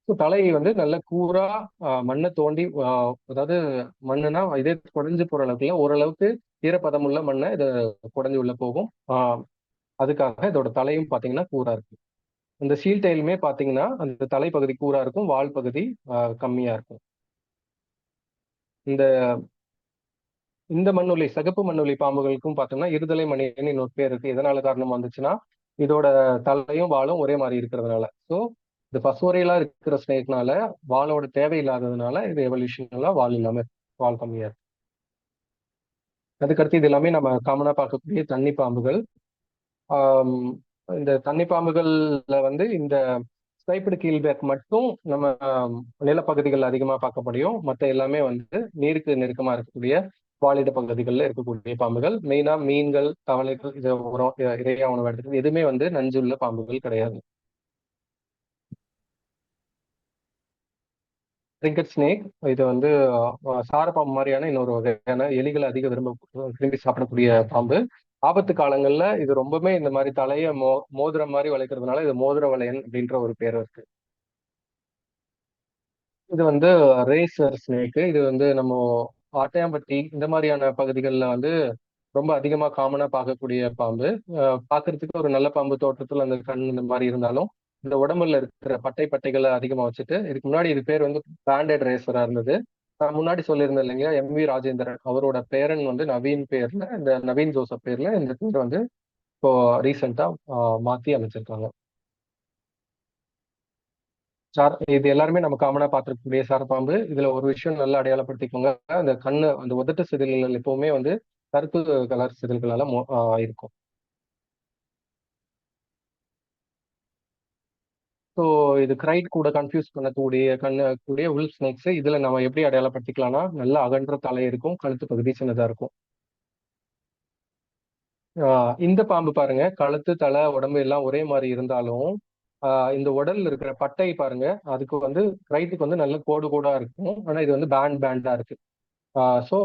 ஸோ தலை வந்து நல்ல கூரா மண்ணை தோண்டி அதாவது மண்ணுனா இதே குறைஞ்சு போற அளவுக்கு இல்லை, ஓரளவுக்கு ஈரப்பதம் உள்ள மண்ணை இதை குறைஞ்சு உள்ள போகும். அதுக்காக இதோட தலையும் பார்த்தீங்கன்னா கூரா இருக்கு. இந்த ஷீல் டைலுமே பார்த்தீங்கன்னா அந்த தலைப்பகுதி கூரா இருக்கும், வால் பகுதி கம்மியா இருக்கும். இந்த இந்த மண்ணுளி சகப்பு மண்ணுளி பாம்புகளுக்கும் பார்த்தோம்னா இருதலை மணின்னு இன்னொரு பேர் இருக்கு. எதனால காரணம் வந்துச்சுன்னா இதோட தலையும் வாலும் ஒரே மாதிரி இருக்கிறதுனால. ஸோ இது பசுவரையிலா இருக்கிற ஸ்னேக்னால வாலோட தேவை இல்லாததுனால இது எவல்யூஷன்ல வால் இல்லாம வால் கம்மியா இருக்கு. அதுக்கடுத்து இது எல்லாமே நம்ம காமனா பார்க்கக்கூடிய தண்ணி பாம்புகள். ஆஹ் இந்த தண்ணி பாம்புகள்ல வந்து இந்த ஸ்கைப்டு கீல்பேக் மட்டும் நம்ம நிலப்பகுதிகள் அதிகமா பார்க்க முடியும். மற்ற எல்லாமே வந்து நீருக்கு நெருக்கமா இருக்கக்கூடிய வாழிட பகுதிகளில் இருக்கக்கூடிய பாம்புகள். மெயினா மீன்கள், தவளைகள், இதை உரம் இறையா உணவு எடுத்துக்கிறது எதுவுமே வந்து நஞ்சுள்ள பாம்புகள் கிடையாது. ட்ரிங்கட் ஸ்னேக் இது வந்து சாரப்பாம்பு மாதிரியான இன்னொரு வகையான எலிகள் அதிக விரும்பி சாப்பிடக்கூடிய பாம்பு. ஆபத்து காலங்கள்ல இது ரொம்பவுமே இந்த மாதிரி தலைய மோதிரம் மாதிரி வளைக்கிறதுனால இது மோதிர வளையன் அப்படின்ற ஒரு பேர் இருக்கு. இது வந்து ரேசர் ஸ்னேக்கு. இது வந்து நம்ம ஆட்டையாம்பட்டி இந்த மாதிரியான பகுதிகளில் வந்து ரொம்ப அதிகமா காமனா பார்க்கக்கூடிய பாம்பு. பார்க்கறதுக்கு ஒரு நல்ல பாம்பு தோற்றத்துல அந்த கண் இந்த மாதிரி இருந்தாலும் இந்த உடம்புல இருக்கிற பட்டைகளை அதிகமா வச்சுட்டு, இதுக்கு முன்னாடி இது பேர் வந்து பிராண்டட் ரேசரா இருந்தது. நான் முன்னாடி சொல்லியிருந்தேன் இல்லைங்க, எம்.வி. ராஜேந்திரன் அவரோட பேரன் வந்து நவீன் பேர்ல, இந்த நவீன் ஜோசப் பேர்ல இந்த பேர் வந்து இப்போ ரீசெண்டா மாத்தி அமைச்சிருக்காங்க. இது எல்லாருமே நம்ம காமனா பார்த்திருக்கக்கூடிய சாரப்பாம்பு. இதுல ஒரு விஷயம் நல்லா அடையாளப்படுத்திக்கோங்க, அந்த கண்ணு அந்த உதட்டு செதில்கள் எப்பவுமே வந்து கருப்பு கலர் செதில்களால இருக்கும். ஸோ இது கிரைட் கூட கன்ஃபியூஸ் பண்ணக்கூடிய உள் ஸ்னேக்ஸ். இதுல நம்ம எப்படி அடையாளப்படுத்திக்கலாம்னா நல்ல அகன்ற தலை இருக்கும், கழுத்து பகுதி சின்னதா இருக்கும். இந்த பாம்பு பாருங்க, கழுத்து, தலை, உடம்பு எல்லாம் ஒரே மாதிரி இருந்தாலும் இந்த உடல்ல இருக்கிற பட்டை பாருங்க, அதுக்கு வந்து ரைட்டுக்கு வந்து நல்ல கோடு கோடா இருக்கும். ஆனா இது வந்து பேண்டா இருக்கு. ஸோ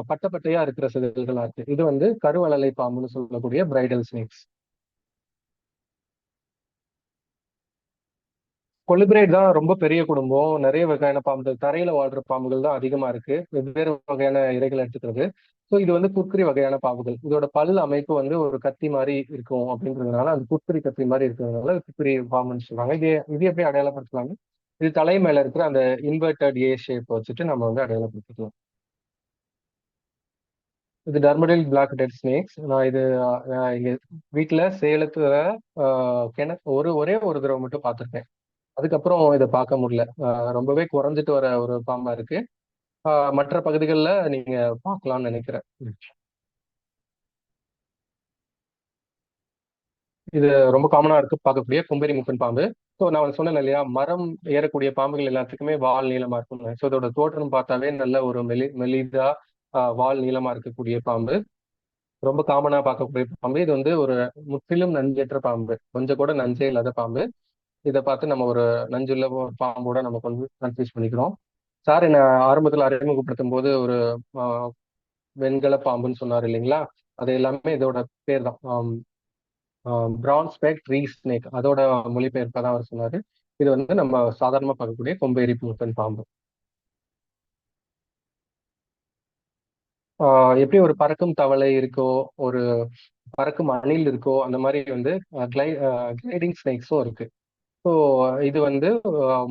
பட்டை பட்டையா இருக்கிற செதில்களா இருக்கு. இது வந்து கருவளலை பாம்புன்னு சொல்லக்கூடிய பிரைடல் ஸ்னேக்ஸ். கொலிபிரேட் தான் ரொம்ப பெரிய குடும்பம். நிறைய வகையான பாம்புகள், தரையில வாழ்ற பாம்புகள் தான் அதிகமா இருக்கு. வெவ்வேறு வகையான இரைகள் எடுத்துக்கிறது. ஸோ இது வந்து குர்க்குரி வகையான பாம்புகள். இதோட பல் அமைப்பு வந்து ஒரு கத்தி மாதிரி இருக்கும் அப்படின்றதுனால, அந்த குர்க்குரி கத்தி மாதிரி இருக்கிறதுனால குர்க்குரி பாம்புன்னு சொல்றாங்க. இது எப்படி அடையாளப்படுத்தலாங்க? இது தலை மேல இருக்கிற அந்த இன்வெர்டட் ஏ ஷேப் வச்சுட்டு நம்ம வந்து அடையாளப்படுத்திக்கலாம். இது டர்மடில் பிளாக் டெட் ஸ்னேக்ஸ். நான் இது எங்க வீட்டுல சேலத்துல ஒரே ஒரு தடவை மட்டும் பார்த்திருக்கேன். அதுக்கப்புறம் இதை பார்க்க முடியல. ரொம்பவே குறைஞ்சிட்டு வர ஒரு பாம்பா இருக்கு. மற்ற பகுதிகளில் நீங்க பார்க்கலாம்னு நினைக்கிறேன். இது ரொம்ப காமனா இருக்கு பார்க்கக்கூடிய கும்பேரி முக்கன் பாம்பு. ஸோ நான் வந்து சொன்னேன் இல்லையா, மரம் ஏறக்கூடிய பாம்புகள் எல்லாத்துக்குமே வால் நீளமா இருக்கும். ஸோ இதோட தோற்றம் பார்த்தாவே நல்ல ஒரு மெலிதா வால் நீளமா இருக்கக்கூடிய பாம்பு. ரொம்ப காமனா பார்க்கக்கூடிய பாம்பு. இது வந்து ஒரு முற்றிலும் நஞ்சற்ற பாம்பு, கொஞ்சம் கூட நஞ்சே இல்லாத பாம்பு. இதை பார்த்து நம்ம ஒரு நஞ்சுள்ள ஒரு பாம்போட நம்ம கொஞ்சம் கன்ஃபியூஸ் பண்ணிக்கிறோம். சார் என்ன ஆரம்பத்தில் அறிமுகப்படுத்தும் போது ஒரு ஆஹ், வெண்கல பாம்புன்னு சொன்னார் இல்லைங்களா? அது எல்லாமே இதோட பேர் தான். பிரான் ஸ்பெக் ட்ரீ ஸ்னேக், அதோட மொழிபெயர்ப்பை தான் அவர் சொன்னாரு. இது வந்து நம்ம சாதாரணமா பார்க்கக்கூடிய கொம்பேரி பூத்தன் பாம்பு. எப்படி ஒரு பறக்கும் தவளை இருக்கோ, ஒரு பறக்கும் அணில் இருக்கோ, அந்த மாதிரி வந்து கிளைடிங் ஸ்னேக்ஸும் இருக்கு. ஸோ இது வந்து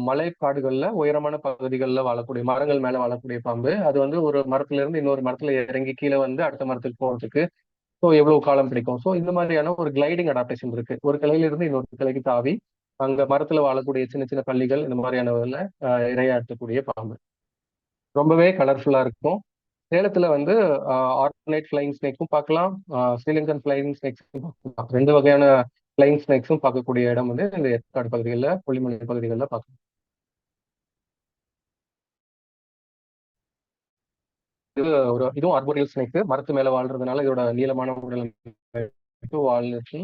மலைக்காடுகள்ல உயரமான பகுதிகளில் வாழக்கூடிய, மரங்கள் மேல வாழக்கூடிய பாம்பு. அது வந்து ஒரு மரத்துல இருந்து இன்னொரு மரத்துல இறங்கி கீழே வந்து அடுத்த மரத்துக்கு போறதுக்கு ஸோ எவ்வளவு காலம் பிடிக்கும். ஸோ இந்த மாதிரியான ஒரு கிளைடிங் அடாப்டேஷன் இருக்கு. ஒரு கிளையில இருந்து இன்னொரு கிளைக்கு தாவி அங்க மரத்துல வாழக்கூடிய சின்ன சின்ன பள்ளிகள் இந்த மாதிரியான இரையாற்றக்கூடிய பாம்பு. ரொம்பவே கலர்ஃபுல்லா இருக்கும். சேலத்துல வந்து ஆர்கனைட் ஃபிளைங் ஸ்னேக்கும் பார்க்கலாம், ஸ்ரீலங்கன் ஃபிளைங் ஸ்னேக்ஸும் பார்க்கலாம். ரெண்டு வகையான ஃபிளைங் ஸ்னேக்ஸும் பார்க்கக்கூடிய இடம் வந்து இந்த ஏற்காடு பகுதிகளில், கொல்லிமலை பகுதிகளில் பார்க்கலாம். இது இதுவும் ஆர்போரியல் ஸ்னேக், மரத்து மேல வாழ்றதுனால இதோட நீளமான உடல் அமைப்பு, வால் இருக்கு.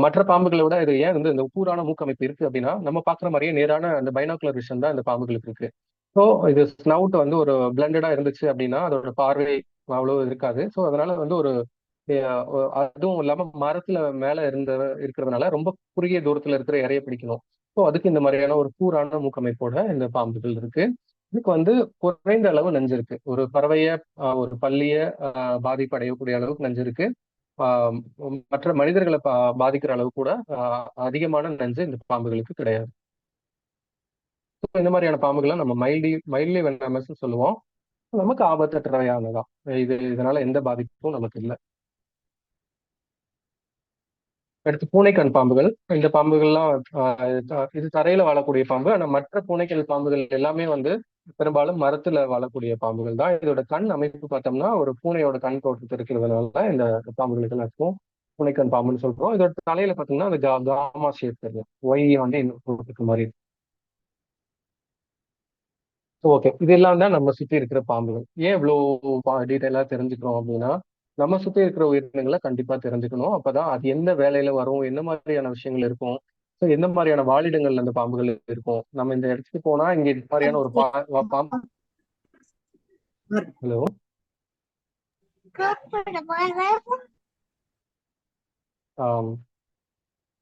மற்ற பாம்புகளை விட இது ஏன் வந்து இந்த கூரான மூக்கமைப்பு இருக்கு அப்படின்னா, நம்ம பாக்குற மாதிரியே நேரான அந்த பைனாகுலர் விஷன் தான் இந்த பாம்புகளுக்கு இருக்கு. ஸோ இது ஸ்னவுட் வந்து ஒரு பிளண்டடா இருந்துச்சு அப்படின்னா அதோட பார்வை அவ்வளவு இருக்காது. ஸோ அதனால வந்து ஒரு அதுவும் இல்லாம மரத்துல மேல இருக்கிறதுனால ரொம்ப குறுகிய தூரத்துல இருக்கிற இறைய பிடிக்கணும். ஸோ அதுக்கு இந்த மாதிரியான ஒரு கூரான மூக்கமைப்போட இந்த பாம்புகள் இருக்கு. இதுக்கு வந்து குறைந்த அளவு நஞ்சு இருக்கு. ஒரு பறவைய ஒரு பல்லிய பாதிப்பு அடையக்கூடிய அளவுக்கு நஞ்சு இருக்கு. ஆஹ் மற்ற மனிதர்களை பாதிக்கிற அளவு கூட அதிகமான நஞ்சு இந்த பாம்புகளுக்கு கிடையாது. So இந்த மாதிரியான பாம்புகளை நம்ம மைல்ட்லி வெனமஸ் சொல்லுவோம். நமக்கு ஆபத்தற்றவையானதான். இதனால எந்த பாதிப்பும் நமக்கு இல்லை. அடுத்து பூனைக்கண் பாம்புகள். இந்த பாம்புகள்லாம் இது தரையில வாழக்கூடிய பாம்பு. ஆனா மற்ற பூனைக்கண் பாம்புகள் எல்லாமே வந்து பெரும்பாலும் மரத்துல வாழக்கூடிய பாம்புகள் தான். இதோட கண் அமைப்பு பார்த்தோம்னா ஒரு பூனையோட கண் தோற்றத்து இருக்கிறதுனால இந்த பாம்புகளுக்கு எல்லாத்துக்கும் பூனைக்கண் பாம்புன்னு சொல்றோம். இதோட தலையில பார்த்தோம்னா அந்த காமா ஷேப் தெரியும். ஒய் வந்து இன்னும் மாதிரி. ஓகே, இதெல்லாம் தான் நம்ம சுத்தி இருக்கிற பாம்புகள். ஏன் இவ்வளவு டீட்டெயிலா தெரிஞ்சுக்கிறோம் அப்படின்னா, நம்ம சுத்தி இருக்கிற உயிரினங்களை கண்டிப்பா தெரிஞ்சுக்கணும். அப்பதான் அது எந்த வேலையில வரும், என்ன மாதிரியான விஷயங்கள் இருக்கும், ஸோ எந்த மாதிரியான வாழிடங்கள்ல அந்த பாம்புகள் இருக்கும். நம்ம இந்த இடத்துக்கு போனா இங்க இந்த மாதிரியான ஒரு பாம்பு. ஹலோ.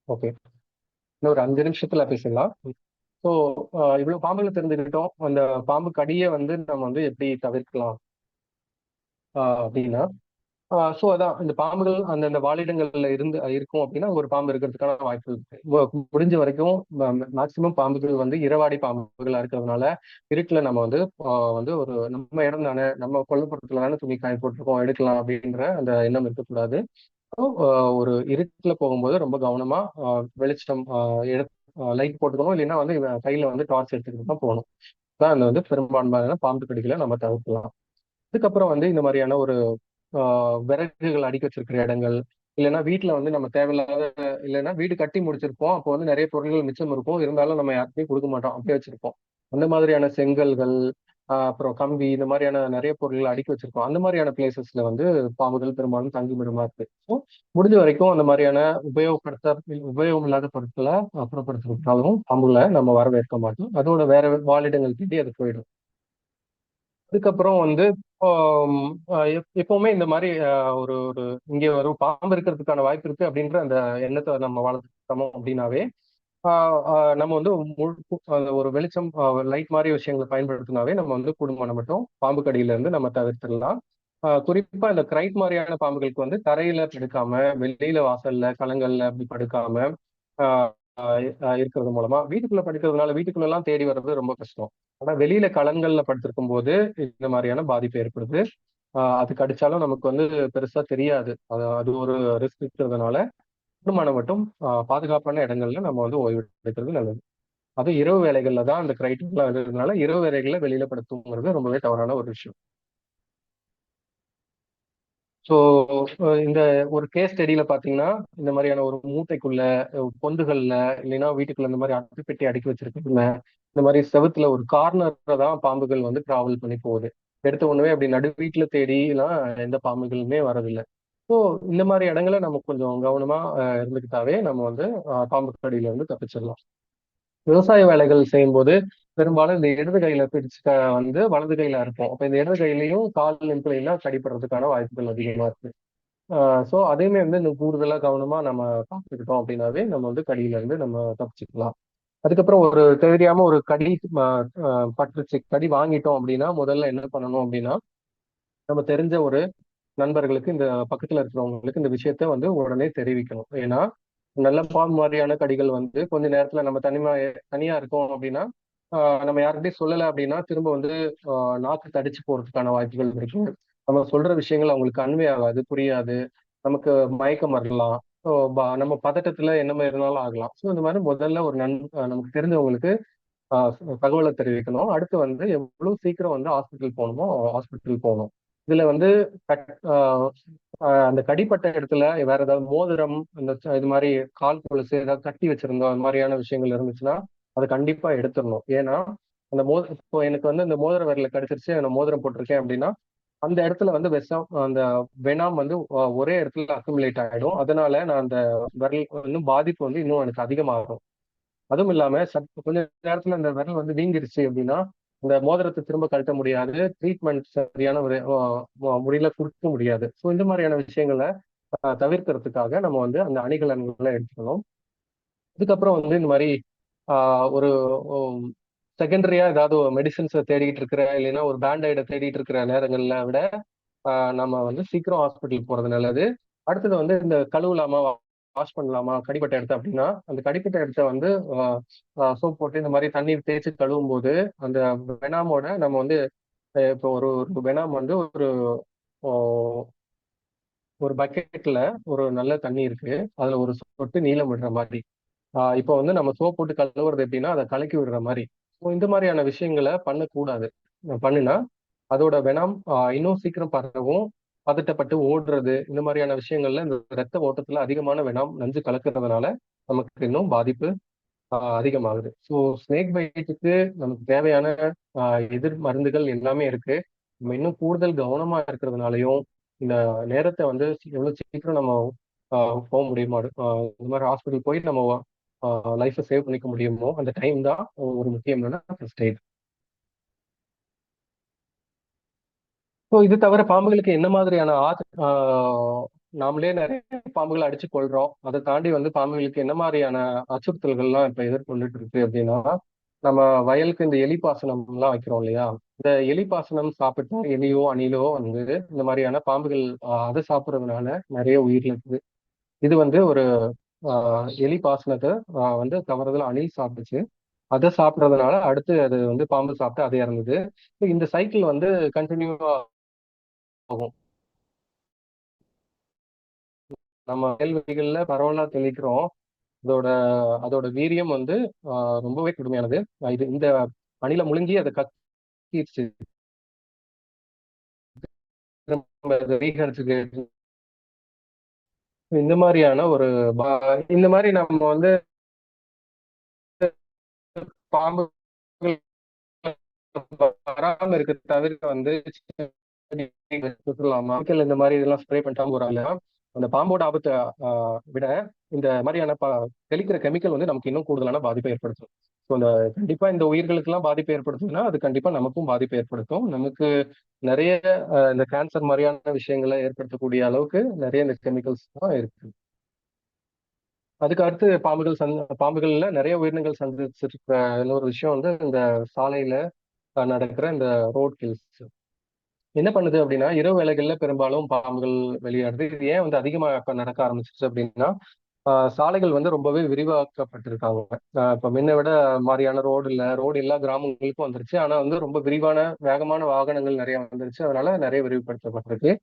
ஓகே, இன்னும் ஒரு 5 நிமிஷத்துல பேசலாம். ஸோ இவ்வளவு பாம்புகளை தெரிஞ்சுக்கிட்டோம். அந்த பாம்பு கடியை வந்து நம்ம வந்து எப்படி தவிர்க்கலாம் அப்படின்னா, ஸோ அதான் இந்த பாம்புகள் அந்தந்த வாழிடங்கள்ல இருக்கும் அப்படின்னா ஒரு பாம்பு இருக்கிறதுக்கான வாய்ப்பு இருக்கு. முடிஞ்ச வரைக்கும் மேக்சிமம் பாம்புகள் வந்து இரவாடி பாம்புகளா இருக்கிறதுனால இருட்டுல நம்ம வந்து வந்து ஒரு நம்ம இடம் தானே, நம்ம கொல்லப்புறத்துல தானே துணி காய போட்டிருக்கோம், எடுக்கலாம் அப்படின்ற அந்த எண்ணம் இருக்கக்கூடாது. ஒரு இருட்டுல போகும்போது ரொம்ப கவனமா வெளிச்சம் லைட் போட்டுக்கணும். இல்லைன்னா வந்து கையில வந்து டார்ச் எடுத்துக்கிட்டு தான் போகணும். தான் அந்த வந்து பெரும்பான்மையான பாம்பு கடிகளை நம்ம தவிர்க்கலாம். அதுக்கப்புறம் வந்து இந்த மாதிரியான ஒரு விறகுகள் அடுக்கி வச்சிருக்கிற இடங்கள், இல்லைன்னா வீட்டுல வந்து நம்ம தேவையில்லாத, இல்லைன்னா வீடு கட்டி முடிச்சிருப்போம், அப்போ வந்து நிறைய பொருட்கள் மிச்சம் இருக்கும், இருந்தாலும் நம்ம யாருக்கையும் கொடுக்க மாட்டோம், அப்படியே வச்சிருப்போம். அந்த மாதிரியான செங்கல்கள், அப்புறம் கம்பி இந்த மாதிரியான நிறைய பொருட்களை அடுக்கி வச்சிருக்கோம். அந்த மாதிரியான பிளேசஸ்ல வந்து பாம்புகள் பெரும்பாலும் தங்குமிடமா இருக்கு. ஸோ முடிஞ்ச வரைக்கும் அந்த மாதிரியான உபயோகம் இல்லாத பொருட்களை அப்புறப்படுத்துறதுனாலும் பாம்புகளை நம்ம வரவேற்க மாட்டோம். அதோட வேற வாழிடங்கள் தேடி அது போயிடும். அதுக்கப்புறம் வந்து ஆம், எப்பவுமே இந்த மாதிரி ஒரு ஒரு இங்க ஒரு பாம்பு இருக்கிறதுக்கான வாய்ப்பு இருக்கு அப்படின்ற அந்த எண்ணத்தை நம்ம வளர்த்துட்டோம் அப்படின்னாவே நம்ம வந்து அந்த ஒரு வெளிச்சம் லைட் மாதிரி விஷயங்களை பயன்படுத்தினாவே நம்ம வந்து கூடுமானம் மட்டும் பாம்பு கடியில இருந்து நம்ம தவிர்த்திடலாம். குறிப்பா இந்த கிரைட் மாதிரியான பாம்புகளுக்கு வந்து தரையில படுக்காம, வெளியில வாசல்ல களங்கள்ல அப்படி படுக்காம ஆஹ் இருக்கிறது மூலமா வீட்டுக்குள்ள படுக்கிறதுனால வீட்டுக்குள்ள எல்லாம் தேடி வர்றது ரொம்ப கஷ்டம். ஆனா வெளியில களங்கள்ல படுத்திருக்கும் போது இந்த மாதிரியான பாதிப்பு ஏற்படுது. அது கடிச்சாலும் நமக்கு வந்து பெருசா தெரியாது. அது ஒரு ரிஸ்க் இருக்கிறதுனால கூடுமானம் மட்டும் பாதுகாப்பான இடங்கள்ல நம்ம வந்து ஓய்வு எடுக்கிறது நல்லது. அது இரவு வேலைகள்ல தான் அந்த கிரைட்டீரியா இருக்கிறதுனால இரவு வேலைகள்ல வெளியில படுத்துங்கிறது ரொம்பவே தவறான ஒரு விஷயம். ஸோ இந்த ஒரு கேஸ் ஸ்டடியில பாத்தீங்கன்னா இந்த மாதிரியான ஒரு மூட்டைக்குள்ள பொந்துகள்ல இல்லைன்னா வீட்டுக்குள்ள இந்த மாதிரி அட்டைப்பெட்டி அடுக்கி வச்சிருக்கிறதுல இந்த மாதிரி செவுத்துல ஒரு கார்னர்ல தான் பாம்புகள் வந்து டிராவல் பண்ணி போகுது. எடுத்த உடனே அப்படி நடு வீட்டுல தேடிலாம் எந்த பாம்புகளுமே வரதில்லை. ஸோ இந்த மாதிரி இடங்களை நம்ம கொஞ்சம் கவனமா இருந்துக்கிட்டாவே நம்ம வந்து பாம்பு கடியில இருந்து தப்பிச்சிடலாம். விவசாய வேலைகள் செய்யும்போது பெரும்பாலும் இந்த இடது கையில பிடிச்சிட்ட வந்து வலது கையில இருப்போம். அப்ப இந்த இடது கையிலையும் கால் எல்லாம் கடிப்படுறதுக்கான வாய்ப்புகள் அதிகமா இருக்கு. ஸோ அதையுமே வந்து இன்னும் கூடுதலா கவனமா நம்ம பார்த்துக்கிட்டோம் அப்படின்னாவே நம்ம வந்து கடியில இருந்து நம்ம தப்பிச்சுக்கலாம். அதுக்கப்புறம் ஒரு தெரியாம ஒரு கடி பட்டுருச்சு, கடி வாங்கிட்டோம் அப்படின்னா முதல்ல என்ன பண்ணணும் அப்படின்னா நம்ம தெரிஞ்ச ஒரு நண்பர்களுக்கு இந்த பக்கத்துல இருக்கிறவங்களுக்கு இந்த விஷயத்த வந்து உடனே தெரிவிக்கணும். ஏன்னா நல்ல பாம்பு மாதிரியான கடிகள் வந்து கொஞ்ச நேரத்துல நம்ம தனியா இருக்கோம் அப்படின்னா நம்ம யார்கிட்டயும் சொல்லலை அப்படின்னா திரும்ப வந்து நாக்கு தடிச்சு போறதுக்கான வாய்ப்புகள் இருக்கு. நம்ம சொல்ற விஷயங்கள் அவங்களுக்கு கன்வே ஆகாது, புரியாது. நமக்கு மயக்கம் வரலாம். ஸோ நம்ம பதட்டத்துல என்ன மாதிரி இருந்தாலும் ஆகலாம். ஸோ இந்த மாதிரி முதல்ல ஒரு நமக்கு தெரிஞ்சவங்களுக்கு தகவலை தெரிவிக்கணும். அடுத்து வந்து எவ்வளவு சீக்கிரம் வந்து ஹாஸ்பிட்டல் போகணுமோ ஹாஸ்பிட்டல் போகணும். இதுல வந்து கட் ஆஹ் அந்த கடிப்பட்ட இடத்துல வேற ஏதாவது மோதிரம் இந்த இது மாதிரி கால் கொலுசு ஏதாவது கட்டி வச்சிருந்தோம் அந்த மாதிரியான விஷயங்கள் இருந்துச்சுன்னா அதை கண்டிப்பா எடுத்துடணும். ஏன்னா அந்த இப்போ எனக்கு வந்து இந்த மோதிர விரல கடிச்சிருச்சு அந்த மோதிரம் போட்டிருக்கேன் அப்படின்னா அந்த இடத்துல வந்து அந்த வெனாம் வந்து ஒரே இடத்துல அக்குமுலேட் ஆயிடும். அதனால நான் அந்த விரல் இன்னும் பாதிப்பு வந்து இன்னும் எனக்கு அதிகமாகும். அதுவும் இல்லாம கொஞ்ச நேரத்துல அந்த விரல் வந்து வீங்கிருச்சு அப்படின்னா இந்த மோதிரத்தை திரும்ப கழட்ட முடியாது, ட்ரீட்மெண்ட் சரியான ஒரு முறையில கொடுக்க முடியாது. ஸோ இந்த மாதிரியான விஷயங்களை தவிர்க்கிறதுக்காக நம்ம வந்து அந்த அணிகலன்களை எடுத்துக்கணும். இதுக்கப்புறம் வந்து இந்த மாதிரி ஒரு செகண்டரியா ஏதாவது மெடிசின்ஸை தேடிட்டு இருக்கிற இல்லைன்னா ஒரு பேண்டைடை தேடிட்டு இருக்கிற நேரங்கள்ல விட நம்ம வந்து சீக்கிரம் ஹாஸ்பிட்டல் போறது நல்லது. அடுத்தது வந்து இந்த கழுவலாமா வாஷ் பண்ணலாமா கடிப்பட்ட இடத்த அப்படின்னா அந்த கடிப்பட்ட இடத்த வந்து சோப் போட்டு இந்த மாதிரி தண்ணீர் தேய்ச்சி கழுவும் போது அந்த வெனாமோட நம்ம வந்து இப்போ ஒரு ஒரு வெனாம் வந்து ஒரு பக்கெட்ல ஒரு நல்ல தண்ணி இருக்கு. அதுல ஒரு சொட்டு நீளம் விடுற மாதிரி இப்போ வந்து நம்ம சோப் போட்டு கழுவுறது எப்படின்னா அதை கலக்கி விடுற மாதிரி. ஸோ இந்த மாதிரியான விஷயங்களை பண்ணக்கூடாது. பண்ணுனா அதோட வெனம் இன்னும் சீக்கிரம் பரவும், பதட்டப்பட்டு ஓடுறது இந்த மாதிரியான விஷயங்கள்ல இந்த ரத்த ஓட்டத்துல அதிகமான வெனம் நஞ்சு கலக்கிறதுனால நமக்கு இன்னும் பாதிப்பு அதிகமாகுது. ஸோ ஸ்னேக் பைட்டுக்கு நமக்கு தேவையான எதிர் மருந்துகள் எல்லாமே இருக்கு. நம்ம இன்னும் கூடுதல் கவனமா இருக்கிறதுனாலையும் இந்த நேரத்தை வந்து எவ்வளவு சீக்கிரம் நம்ம போக முடியுமா இந்த மாதிரி ஹாஸ்பிட்டல் போய் நம்ம லைஃப்பை சேவ் பண்ணிக்க முடியுமோ அந்த டைம் தான் ஒரு முக்கியமான ஃபர்ஸ்ட் எய்ட். ஸோ இது தவிர பாம்புகளுக்கு என்ன மாதிரியான நாமளே நிறைய பாம்புகளை அடிச்சு கொள்றோம். அதை தாண்டி வந்து பாம்புகளுக்கு என்ன மாதிரியான அச்சுறுத்தல்கள்லாம் இப்ப எதிர்கொண்டுட்டு இருக்கு அப்படின்னா நம்ம வயலுக்கு இந்த எலி பாசனம் எல்லாம் வைக்கிறோம் இல்லையா. இந்த எலி பாசனம் சாப்பிட்டா எலியோ அணிலோ வந்து இந்த மாதிரியான பாம்புகள் அதை சாப்பிட்றதுனால நிறைய உயிரிழக்குது. இது வந்து ஒரு எலி பாசனத்தை வந்து தவறுதலா அணில் சாப்பிட்டுச்சு. அதை சாப்பிட்றதுனால அடுத்து அது வந்து பாம்பு சாப்பிட்டு அது இறந்தது. இந்த சைக்கிள் வந்து கண்டினியூ ஆகும். நம்ம வயல்வெளிகள்ல பரவலா தெளிக்கிறோம். அதோட அதோட வீரியம் வந்து ரொம்பவே கடுமையானது. இது இந்த அணில முழுங்கி அதை கக்கிடுச்சு. திரும்ப அதை ரீகரிச்சுக்கு இந்த மாதிரியான ஒரு இந்த மாதிரி நம்ம வந்து பாம்புகள் வராம இருக்க தவிர வந்து சுற்றலாமா இந்த மாதிரி இதெல்லாம் ஸ்ப்ரே பண்ணிட்டாம போறாங்க. அந்த பாம்போட ஆபத்தை விட இந்த மாதிரியான தெளிக்கிற கெமிக்கல் வந்து நமக்கு இன்னும் கூடுதலான பாதிப்பை ஏற்படுத்தும். ஸோ அந்த கண்டிப்பா இந்த உயிர்களுக்கு எல்லாம் பாதிப்பு ஏற்படுத்தும்னா அது கண்டிப்பா நமக்கும் பாதிப்பு ஏற்படுத்தும். நமக்கு நிறைய இந்த கேன்சர் மாதிரியான விஷயங்களை ஏற்படுத்தக்கூடிய அளவுக்கு நிறைய இந்த கெமிக்கல்ஸ் தான் இருக்கு. அதுக்கு அடுத்து பாம்புகள்ல நிறைய உயிரினங்கள் சந்திச்சிருக்கிற இன்னொரு விஷயம் வந்து இந்த சாலையில நடக்கிற இந்த ரோட் கில்ஸ். என்ன பண்ணுது அப்படின்னா, இரவு வேளைகள்ல பெரும்பாலும் பாம்புகள் வெளியாடுது. இது ஏன் வந்து அதிகமா இப்ப நடக்க ஆரம்பிச்சிருச்சு அப்படின்னா, சாலைகள் வந்து ரொம்பவே விரிவாக்கப்பட்டிருக்காங்க. இப்ப முன்ன விட மாரியான ரோடு இல்ல. ரோடு எல்லா கிராமங்களுக்கும் வந்துருச்சு. ஆனா வந்து ரொம்ப விரிவான, வேகமான வாகனங்கள் நிறைய வந்துருச்சு. அதனால நிறைய விரிவுபடுத்தப்பட்டிருக்கு.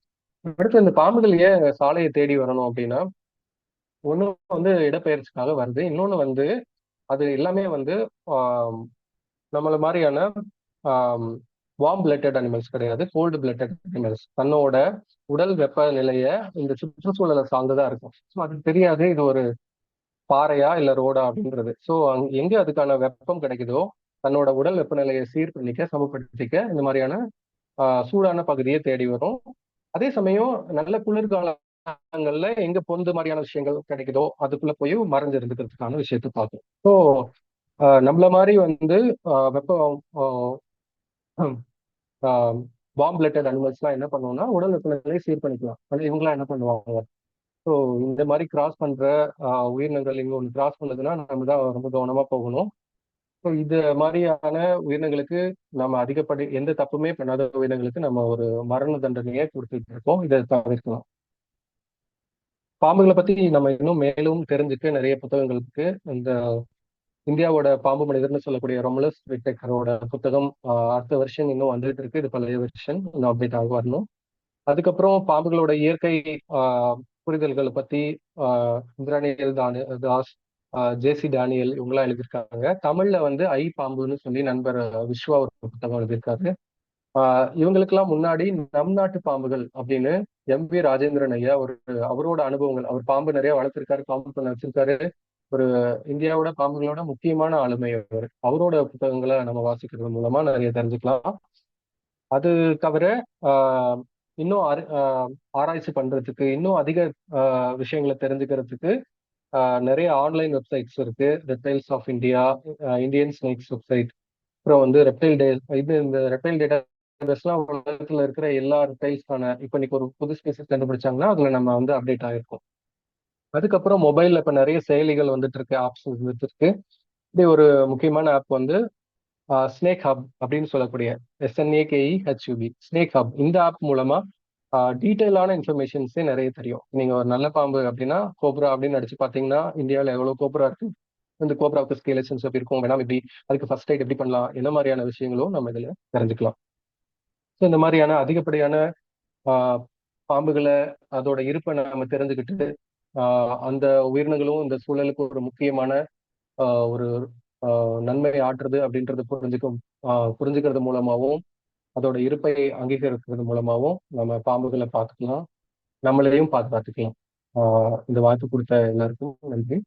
அடுத்து இந்த பாம்புகள் ஏன் சாலையை தேடி வரணும் அப்படின்னா, ஒண்ணு வந்து இடப்பெயர்ச்சிக்காக வருது. இன்னொன்னு வந்து அது எல்லாமே வந்து ஆஹ் நம்மள மாதிரியான வார்ம் பிளட்டட் அனிமல்ஸ் கிடையாது, கோல்டு பிளட்டட் அனிமல்ஸ். தன்னோட உடல் வெப்பநிலைய இந்த சுற்றுச்சூழலை சார்ந்துதான் இருக்கும். ஸோ அதுக்கு தெரியாது இது ஒரு பாறையா இல்ல ரோடா அப்படின்றது. ஸோ எங்க அதுக்கான வெப்பம் கிடைக்குதோ தன்னோட உடல் வெப்பநிலையை சீர் பண்ணிக்க, சமப்படுத்திக்க இந்த மாதிரியான சூடான பகுதியை தேடி வரும். அதே சமயம் நல்ல குளிர்காலங்கள்ல எங்க பொந்து மாதிரியான விஷயங்கள் கிடைக்குதோ அதுக்குள்ள போய் மறைஞ்சு இருந்துக்கிறதுக்கான விஷயத்த பார்க்கும். ஸோ நம்மள மாதிரி வந்து வெப்பம் வார்ம் பிளட்டட் அனிமல்ஸ்லாம் என்ன பண்ணுவோம்னா உடல் வெப்பநிலையை சீர் பண்ணிக்கலாம். ஆனால் இவங்கெல்லாம் என்ன பண்ணுவாங்க? ஸோ இந்த மாதிரி கிராஸ் பண்ற உயிரினங்கள் இங்க ஒன்று கிராஸ் பண்ணதுன்னா நம்ம தான் ரொம்ப கவனமா போகணும். ஸோ இது மாதிரியான உயிரினங்களுக்கு நம்ம அதிகப்படி எந்த தப்புமே பண்ணாத உயிரினங்களுக்கு நம்ம ஒரு மரண தண்டனையை கொடுத்துட்டு இருக்கோம். இதை தவிர்க்கலாம். பாம்புகளை பத்தி நம்ம இன்னும் மேலும் தெரிஞ்சுக்க நிறைய புத்தகங்கள் இருக்கு. இந்த இந்தியாவோட பாம்பு மனிதர்னு சொல்லக்கூடிய ரொமலஸ் விட்டேக்கரோட புத்தகம் அடுத்த வருஷன் இன்னும் வந்துட்டு இருக்கு. இது பழைய வருஷன் இன்னும் அப்டேட் ஆக வரணும். அதுக்கப்புறம் பாம்புகளோட இயற்கை புரிதல்களை பத்தி இந்திராணியல் தாஸ், ஜேசி டேனியல் இவங்கெல்லாம் எழுதியிருக்காங்க. தமிழ்ல வந்து ஐ பாம்புன்னு சொல்லி நண்பர் விஸ்வா ஒரு புத்தகம் எழுதியிருக்காரு. இவங்களுக்கெல்லாம் முன்னாடி நம் நாட்டு பாம்புகள் அப்படின்னு எம்.வி. ராஜேந்திரன் ஐயா அவரோட அனுபவங்கள், அவர் பாம்பு நிறைய வளர்த்திருக்காரு, பாம்பு பண்ண வச்சிருக்காரு. ஒரு இந்தியாவோட பாம்புகளோட முக்கியமான ஆளுமை அவரோட புத்தகங்களை நம்ம வாசிக்கிறது மூலமா நிறைய தெரிஞ்சுக்கலாம். அது தவிர இன்னும் ஆராய்ச்சி பண்றதுக்கு, இன்னும் அதிக விஷயங்களை தெரிஞ்சுக்கிறதுக்கு நிறைய ஆன்லைன் வெப்சைட்ஸ் இருக்கு. Reptiles of India, Indian snakes website, அப்புறம் வந்து ரெப்டைல் டே. இந்த ரெப்டைல் டேட்டா பேஸ்லாம் உலகத்துல இருக்கிற எல்லா ரெப்டைல்ஸ்க்கான இப்ப இன்னைக்கு ஒரு புது ஸ்பீசிஸ் கண்டுபிடிச்சாங்கன்னா அதுல நம்ம வந்து அப்டேட் ஆயிருக்கோம். அதுக்கப்புறம் மொபைல்ல இப்ப நிறைய செயலிகள் வந்துட்டு இருக்கு, ஆப்ஸ் வந்துட்டு இருக்கு. இப்படி ஒரு முக்கியமான ஆப் வந்து ஸ்னேக் ஹப் அப்படின்னு சொல்லக்கூடிய SNAKEHUB ஸ்னேக் ஹப். இந்த ஆப் மூலமா டீட்டெயிலான இன்ஃபர்மேஷன்ஸே நிறைய தெரியும். நீங்க ஒரு நல்ல பாம்பு அப்படின்னா கோப்ரா அப்படின்னு அடிச்சு பாத்தீங்கன்னா இந்தியாவில் எவ்வளவு கோப்ரா இருக்கு, இந்த கோப்ராவுக்கு ஸ்கேலேஷன்ஸ் எப்படி இருக்கும், வேணாம் எப்படி அதுக்கு ஃபர்ஸ்ட் எய்ட் எப்படி பண்ணலாம், என்ன மாதிரியான விஷயங்களும் நம்ம இதுல தெரிஞ்சுக்கலாம். ஸோ இந்த மாதிரியான அதிகப்படியான பாம்புகளை அதோட இருப்பை நம்ம தெரிஞ்சுக்கிட்டு அந்த உயிரினங்களும் இந்த சூழலுக்கு ஒரு முக்கியமான ஒரு நன்மை ஆற்றுது அப்படின்றது புரிஞ்சுக்கிறது மூலமாகவும் அதோட இருப்பை அங்கீகரிக்கிறது மூலமாகவும் நம்ம பாம்புகளை பார்த்துக்கலாம், நம்மளையும் பாதுகாத்துக்கலாம். இந்த வாய்ப்பு கொடுத்த எல்லாருக்கும் நன்றி.